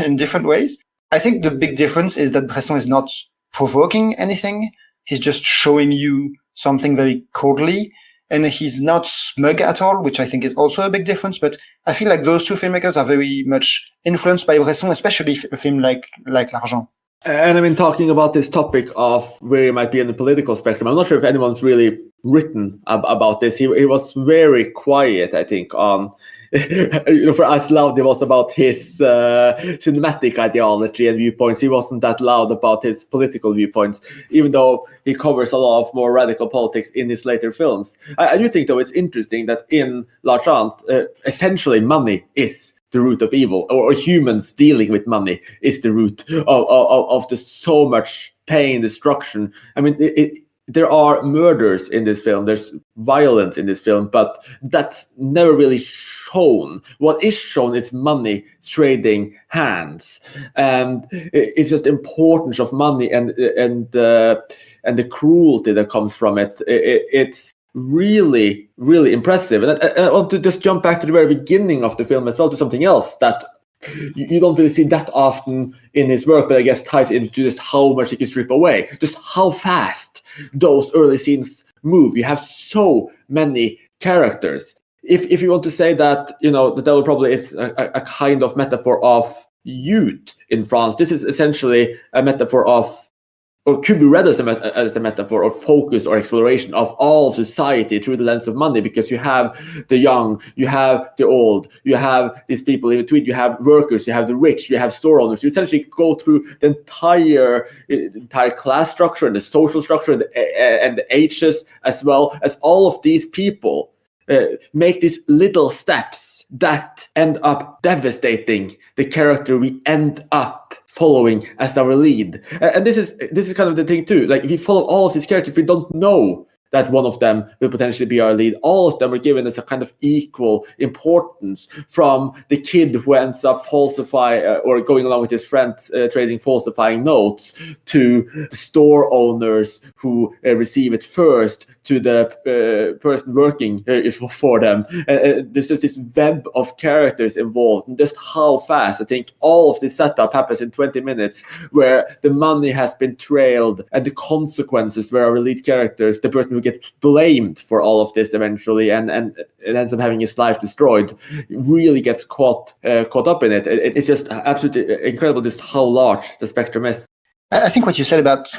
in different ways. I think the big difference is that Bresson is not provoking anything. He's just showing you something very coldly. and he's not smug at all, which I think is also a big difference. But I feel like those two filmmakers are very much influenced by Bresson, especially a film like L'Argent. And I mean, talking about this topic of where he might be in the political spectrum, I'm not sure if anyone's really written about this. He was very quiet, I think, on for as loud he was about his cinematic ideology and viewpoints. He wasn't that loud about his political viewpoints, even though he covers a lot of more radical politics in his later films. I do think, though, it's interesting that in L'Argent, essentially money is the root of evil, or humans dealing with money is the root of the so much pain, destruction. I mean, there are murders in this film, there's violence in this film, but that's never really shown. What is shown is money trading hands, and it's just the importance of money and the cruelty that comes from it. It's really, really impressive. And I want to just jump back to the very beginning of the film as well, to something else that you don't really see that often in his work, but I guess ties into just how much he can strip away, just how fast those early scenes move. You have so many characters. If you want to say that, the devil probably is a kind of metaphor of youth in France, this is essentially a metaphor of, or could be read as a metaphor of focus or exploration of all society through the lens of money, because you have the young, you have the old, you have these people in between, you have workers, you have the rich, you have store owners. You essentially go through the entire class structure and the social structure and the ages, as well as all of these people make these little steps that end up devastating the character we end up following as our lead. And this is kind of the thing too. Like, if you follow all of these characters, we don't know that one of them will potentially be our lead. All of them are given as a kind of equal importance, from the kid who ends up or going along with his friends trading falsifying notes, to the store owners who receive it first, to the person working for them. There's just this web of characters involved, and just how fast. I think all of this setup happens in 20 minutes, where the money has been trailed, and the consequences where our lead characters, the person who gets blamed for all of this eventually and it ends up having his life destroyed, really gets caught up in it. It's just absolutely incredible just how large the spectrum is. I think what you said about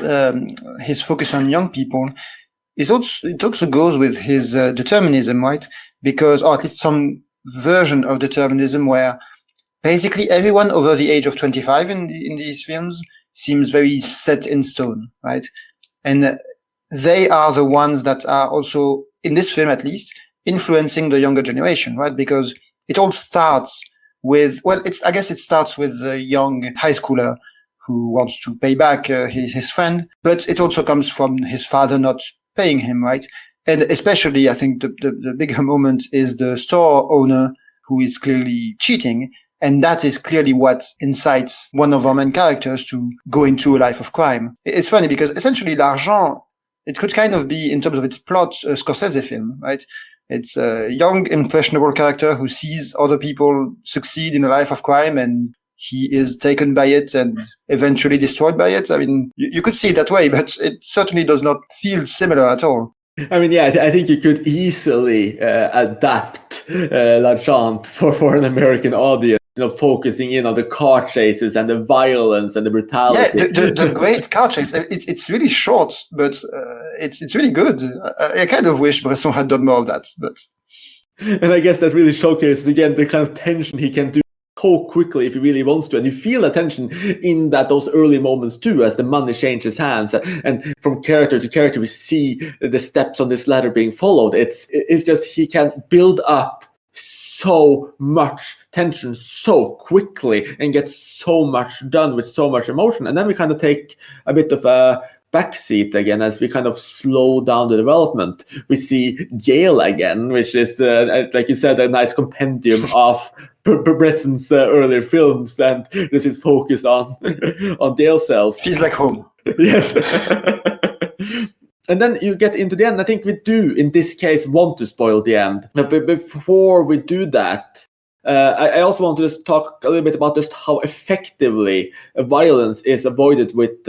his focus on young people it also goes with his determinism, right? Because, or at least some version of determinism, where basically everyone over the age of 25 in these films seems very set in stone, right? And they are the ones that are also, in this film at least, influencing the younger generation, right? Because it all starts with, I guess it starts with the young high schooler who wants to pay back his friend, but it also comes from his father not paying him, right? And especially, I think the bigger moment is the store owner who is clearly cheating. And that is clearly what incites one of our main characters to go into a life of crime. It's funny because essentially L'Argent, it could kind of be, in terms of its plot, a Scorsese film, right? It's a young, impressionable character who sees other people succeed in a life of crime, and he is taken by it and eventually destroyed by it. I mean, you could see it that way, but it certainly does not feel similar at all. I mean, yeah, I think you could easily adapt L'Argent for an American audience, focusing in on the car chases and the violence and the brutality. Yeah, the great car chase. It's really short, but it's really good. I kind of wish Bresson had done more of that. But and I guess that really showcases again the kind of tension he can do so quickly if he really wants to, and you feel the tension in those early moments too, as the money changes hands, and from character to character we see the steps on this ladder being followed. It's just, he can build up so much tension so quickly and get so much done with so much emotion, and then we kind of take a bit of a backseat again as we kind of slow down the development. We see jail again, which is like you said, a nice compendium of Bresson's earlier films, and this is focus on jail cells. Feels like home. Yes. And then you get into the end. I think we do, in this case, want to spoil the end. But before we do that, I also want to just talk a little bit about just how effectively violence is avoided with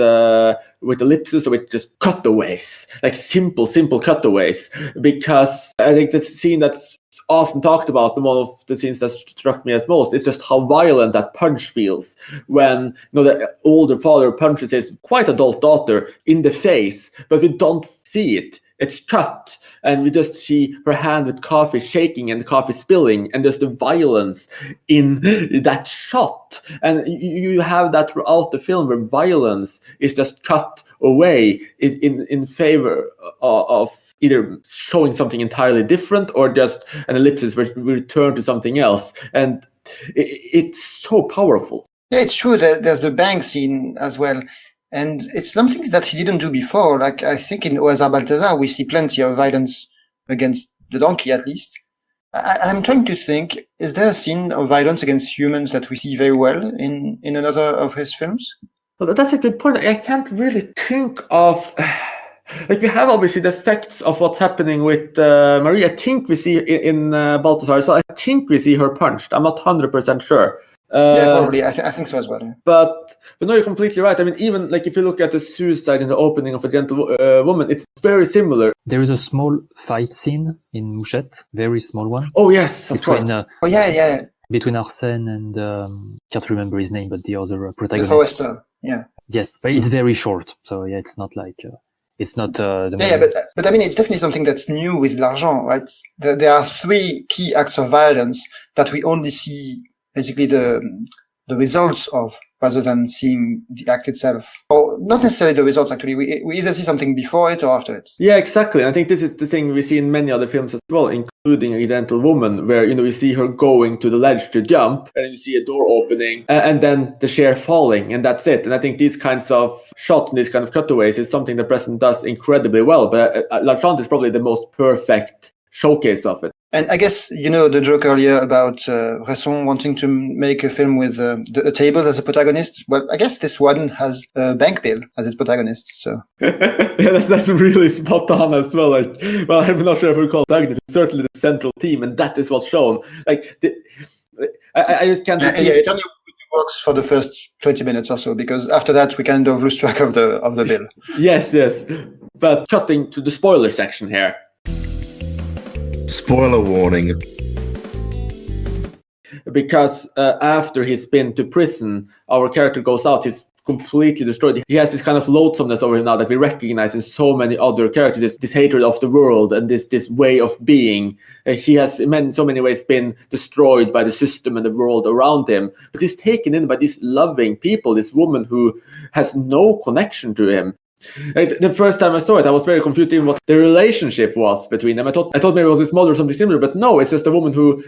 ellipses or with just cutaways, like simple cutaways. Because I think the scene that's often talked about, and one of the scenes that struck me as most, is just how violent that punch feels when the older father punches his quite adult daughter in the face, but we don't see it. It's cut, and we just see her hand with coffee shaking and the coffee spilling, and there's the violence in that shot. And you have that throughout the film, where violence is just cut away in favor of either showing something entirely different or just an ellipsis where we return to something else. And it's so powerful. Yeah, it's true that there's the bank scene as well. And it's something that he didn't do before. Like, I think in Hasard Baltazar, we see plenty of violence against the donkey, at least. I'm trying to think, is there a scene of violence against humans that we see very well in another of his films? Well, that's a good point. I can't really think of... Like, we have obviously the effects of what's happening with Marie. I think we see in Baltazar as well. I think we see her punched. I'm not 100% sure. Yeah, probably. I think so as well. Yeah. But no, you're completely right. I mean, even like if you look at the suicide in the opening of A Gentle Woman, it's very similar. There is a small fight scene in Mouchette, very small one. Oh yes, of course. Oh yeah. Between Arsène and can't remember his name, but the other protagonist. The forester. Yeah. Yes, but it's very short. So yeah, it's not like it's not the. Yeah, but I mean, it's definitely something that's new with L'Argent, right? There are three key acts of violence that we only see basically the results of, rather than seeing the act itself. Or not necessarily the results, actually. We either see something before it or after it. Yeah, exactly. And I think this is the thing we see in many other films as well, including A Gentle Woman, where, we see her going to the ledge to jump, and you see a door opening, and then the chair falling, and that's it. And I think these kinds of shots and these kind of cutaways is something that Bresson does incredibly well. But L'Argent is probably the most perfect showcase of it. And I guess, the joke earlier about Bresson wanting to make a film with a table as a protagonist. Well, I guess this one has a bank bill as its protagonist. So yeah, that's really spot on as well. Like, well, I'm not sure if we call it protagonist. It's certainly the central theme, and that is what's shown. Like, I just can't. Yeah, it only works for the first 20 minutes or so, because after that we kind of lose track of the bill. Yes. But cutting to the spoiler section here. Spoiler warning. Because after he's been to prison, our character goes out, he's completely destroyed. He has this kind of loathsomeness over him now that we recognize in so many other characters, this hatred of the world and this way of being. He has in so many ways been destroyed by the system and the world around him. But he's taken in by these loving people, this woman who has no connection to him. Like, the first time I saw it, I was very confused in what the relationship was between them. I thought maybe it was his mother or something similar, but no, it's just a woman who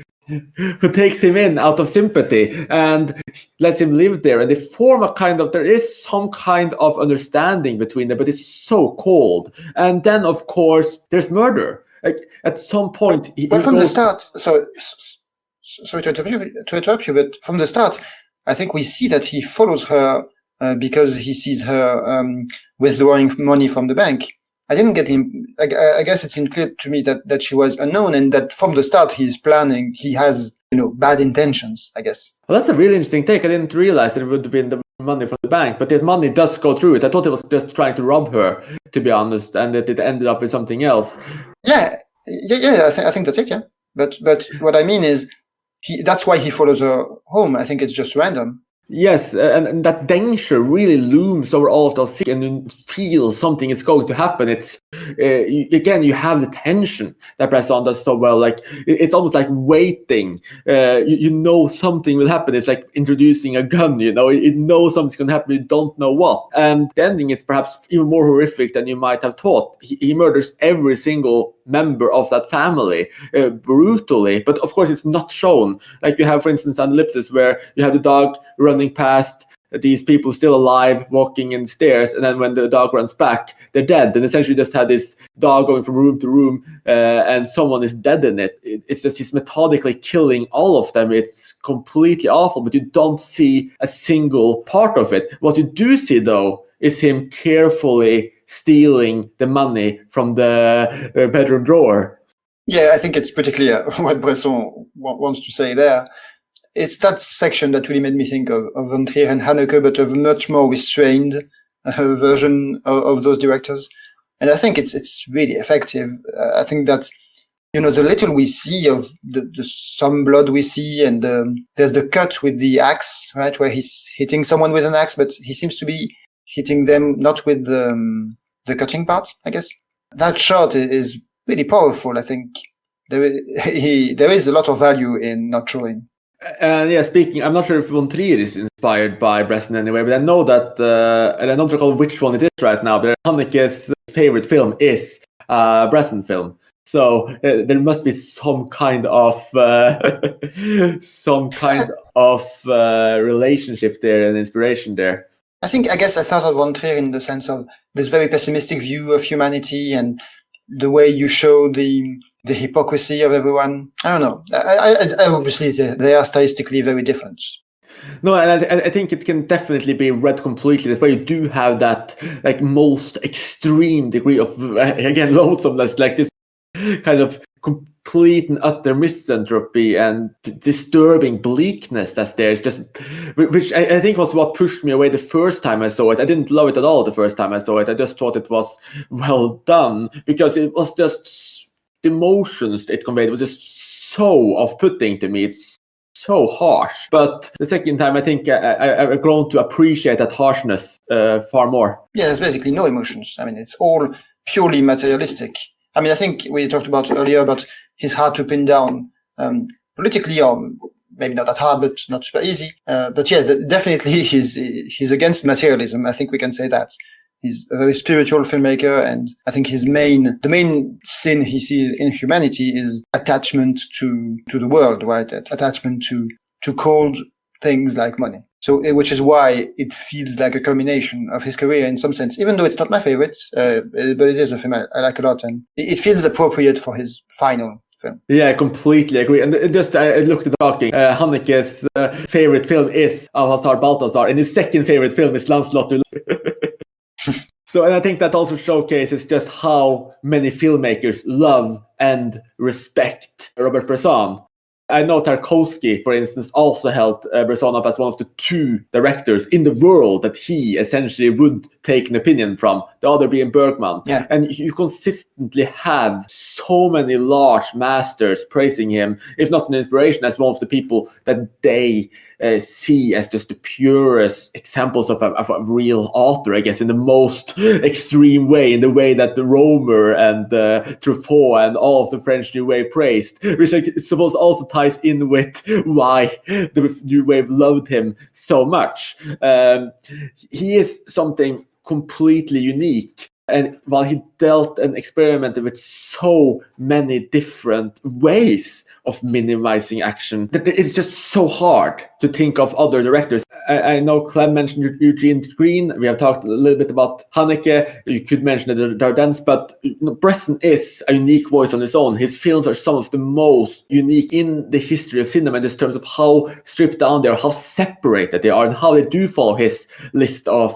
takes him in out of sympathy and lets him live there. And they form there is some kind of understanding between them, but it's so cold. And then, of course, there's murder. Like, at some point... the start, sorry to interrupt you, but from the start, I think we see that he follows her because he sees her withdrawing money from the bank. I didn't get him. I guess it's clear to me that she was unknown, and that from the start he has bad intentions, I guess. Well, that's a really interesting take. I didn't realize that it would have been the money from the bank, but the money does go through it. I thought it was just trying to rob her, to be honest, and that it ended up with something else. Yeah. I think that's it. Yeah, but what I mean is, that's why he follows her home. I think it's just random. Yes, and that danger really looms over all of those scenes, and you feel something is going to happen. It's again, you have the tension that Bresson does so well. Like, it's almost like waiting. You know something will happen. It's like introducing a gun. You know something's going to happen. You don't know what. And the ending is perhaps even more horrific than you might have thought. He murders every single member of that family brutally, but of course it's not shown. Like, you have, for instance, an ellipsis where you have the dog running past these people still alive, walking in stairs, and then when the dog runs back, they're dead. And essentially just had this dog going from room to room, and someone is dead in it. It's just he's methodically killing all of them. It's completely awful, but you don't see a single part of it. What you do see, though, is him carefully stealing the money from the bedroom drawer. Yeah, I think it's pretty clear what Bresson wants to say there. it's that section that really made me think of Von Trier and Haneke, but a much more restrained version of those directors. And I think it's really effective. I think that, the little we see of the some blood we see, and there's the cut with the axe, right, where he's hitting someone with an axe, but he seems to be hitting them not with the cutting part, I guess. That shot is really powerful. I think there is a lot of value in not showing. Speaking, I'm not sure if Von Trier is inspired by Bresson anyway, but I know that, and I don't recall which one it is right now, but Hanneke's favorite film is a Bresson film. So there must be some kind of relationship there and inspiration there. I guess I thought of Von Trier in the sense of this very pessimistic view of humanity and the way you show the hypocrisy of everyone. I don't know. I obviously they are stylistically very different. No, and I think it can definitely be read completely. That's why you do have that most extreme degree of again loathsomeness, like this kind of complete and utter misanthropy and disturbing bleakness that's there. It's just, which I think was what pushed me away the first time I saw it. I didn't love it at all the first time I saw it. I just thought it was well done because it was just the emotions it conveyed was just so off-putting to me. It's so harsh. But the second time, I think I've grown to appreciate that harshness far more. Yeah, there's basically no emotions. I mean, it's all purely materialistic. I mean, I think we talked about earlier about his hard to pin down politically, or maybe not that hard, but not super easy. But yeah, definitely he's against materialism. I think we can say that. He's a very spiritual filmmaker, and I think the main sin he sees in humanity is attachment to the world, right? Attachment to cold things like money. So, which is why it feels like a culmination of his career in some sense, even though it's not my favorite, but it is a film I like a lot, and it feels appropriate for his final film. Yeah, I completely agree. And just I looked at the talking. Hanneke's favorite film is Hasard Baltazar, and his second favorite film is Lancelot du Lac. So, and I think that also showcases just how many filmmakers love and respect Robert Bresson. I know Tarkovsky, for instance, also held Bresson up as one of the two directors in the world that he essentially would take an opinion from, the other being Bergman. Yeah. And you consistently have so many large masters praising him, if not an inspiration, as one of the people that they see as just the purest examples of a real author, I guess, in the most extreme way, in the way that the Romer and Truffaut and all of the French New Wave praised, which I suppose also ties in with why the New Wave loved him so much. He is something completely unique. And while he dealt and experimented with so many different ways of minimizing action, that it's just so hard to think of other directors. I know Clem mentioned Eugene Green. We have talked a little bit about Haneke. You could mention the Dardennes, but Bresson is a unique voice on his own. His films are some of the most unique in the history of cinema in terms of how stripped down they are, how separated they are, and how they do follow his list of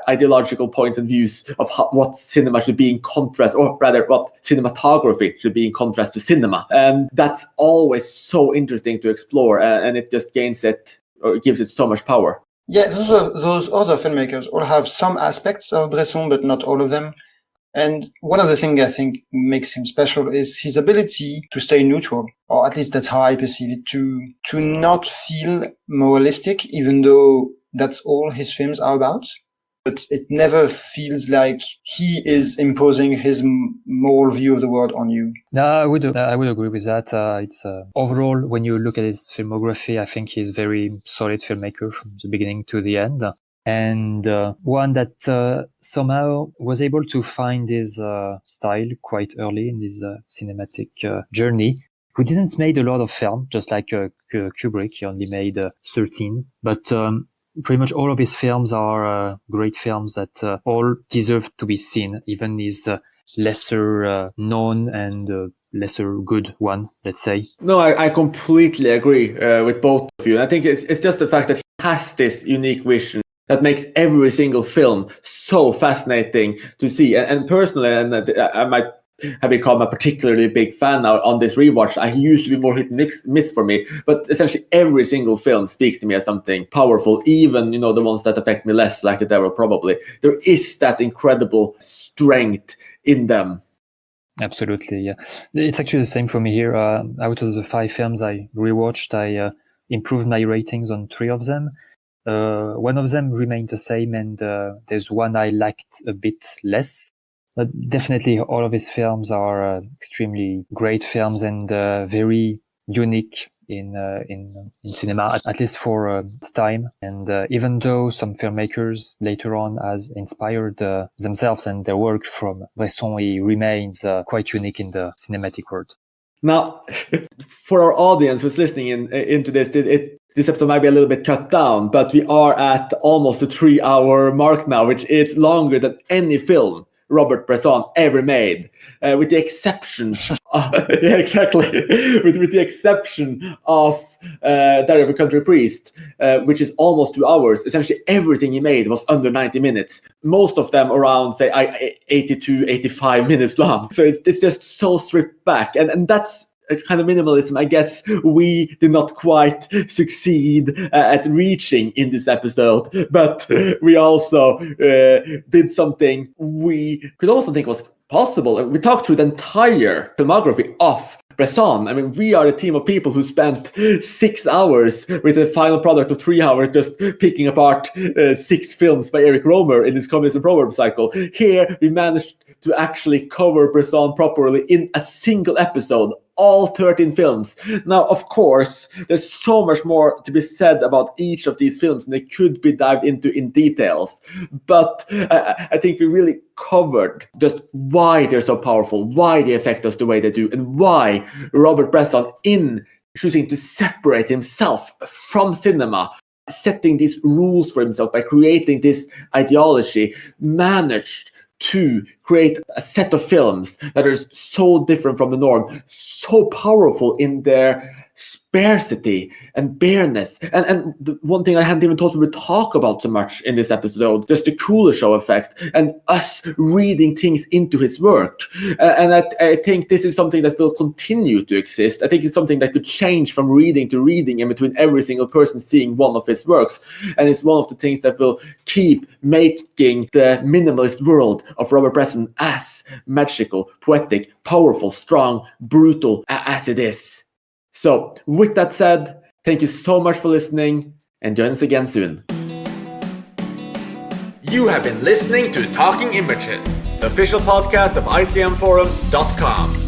ideological points and views of what cinema should be in contrast, or rather what cinematography should be in contrast to cinema. And that's always so interesting to explore, and it just gives it so much power. Yeah, those other filmmakers all have some aspects of Bresson, but not all of them. And one of the things I think makes him special is his ability to stay neutral, or at least that's how I perceive it, to not feel moralistic, even though that's all his films are about. But it never feels like he is imposing his moral view of the world on you. No, I would agree with that. It's overall, when you look at his filmography, I think he's a very solid filmmaker from the beginning to the end, and one that somehow was able to find his style quite early in his cinematic journey. He didn't make a lot of film, just like Kubrick. He only made 13, but pretty much all of his films are great films that all deserve to be seen, even his lesser known and lesser good one, let's say. No, I completely agree with both of you. I think it's just the fact that he has this unique vision that makes every single film so fascinating to see. And personally, and I might have become a particularly big fan now on this rewatch. I usually more hit and miss for me, but essentially every single film speaks to me as something powerful, even, the ones that affect me less, like The Devil Probably. There is that incredible strength in them. Absolutely, yeah. It's actually the same for me here. Out of the 5 films I rewatched, I improved my ratings on 3 of them. One of them remained the same, and there's one I liked a bit less. But definitely all of his films are extremely great films and very unique in cinema, at least for its time. And even though some filmmakers later on has inspired themselves and their work from Bresson, he remains quite unique in the cinematic world. Now, for our audience who's listening into this, this episode might be a little bit cut down, but we are at almost a 3-hour mark now, which is longer than any film Robert Bresson ever made, with the exception yeah, exactly. with the exception of Diary of a Country Priest, which is almost 2 hours. Essentially everything he made was under 90 minutes. Most of them around, say, 82, 85 minutes long. So it's just so stripped back. And that's a kind of minimalism, I guess, we did not quite succeed at reaching in this episode. But we also did something we could also think was possible. We talked through the entire filmography of Bresson. I mean, we are a team of people who spent 6 hours with a final product of 3 hours just picking apart 6 films by Eric Romer in his Comedies and Proverbs cycle. Here, we managed to actually cover Bresson properly in a single episode, all 13 films. Now, of course, there's so much more to be said about each of these films, and they could be dived into in details. But I think we really covered just why they're so powerful, why they affect us the way they do, and why Robert Bresson, in choosing to separate himself from cinema, setting these rules for himself by creating this ideology, managed to create a set of films that are so different from the norm, so powerful in their sparsity and bareness. And the one thing I hadn't even thought we would talk about so much in this episode, just the Cooler Show effect and us reading things into his work. And I think this is something that will continue to exist. I think it's something that could change from reading to reading in between every single person seeing one of his works. And it's one of the things that will keep making the minimalist world of Robert Bresson as magical, poetic, powerful, strong, brutal as it is. So, with that said, thank you so much for listening, and join us again soon. You have been listening to Talking Images, the official podcast of icmforum.com.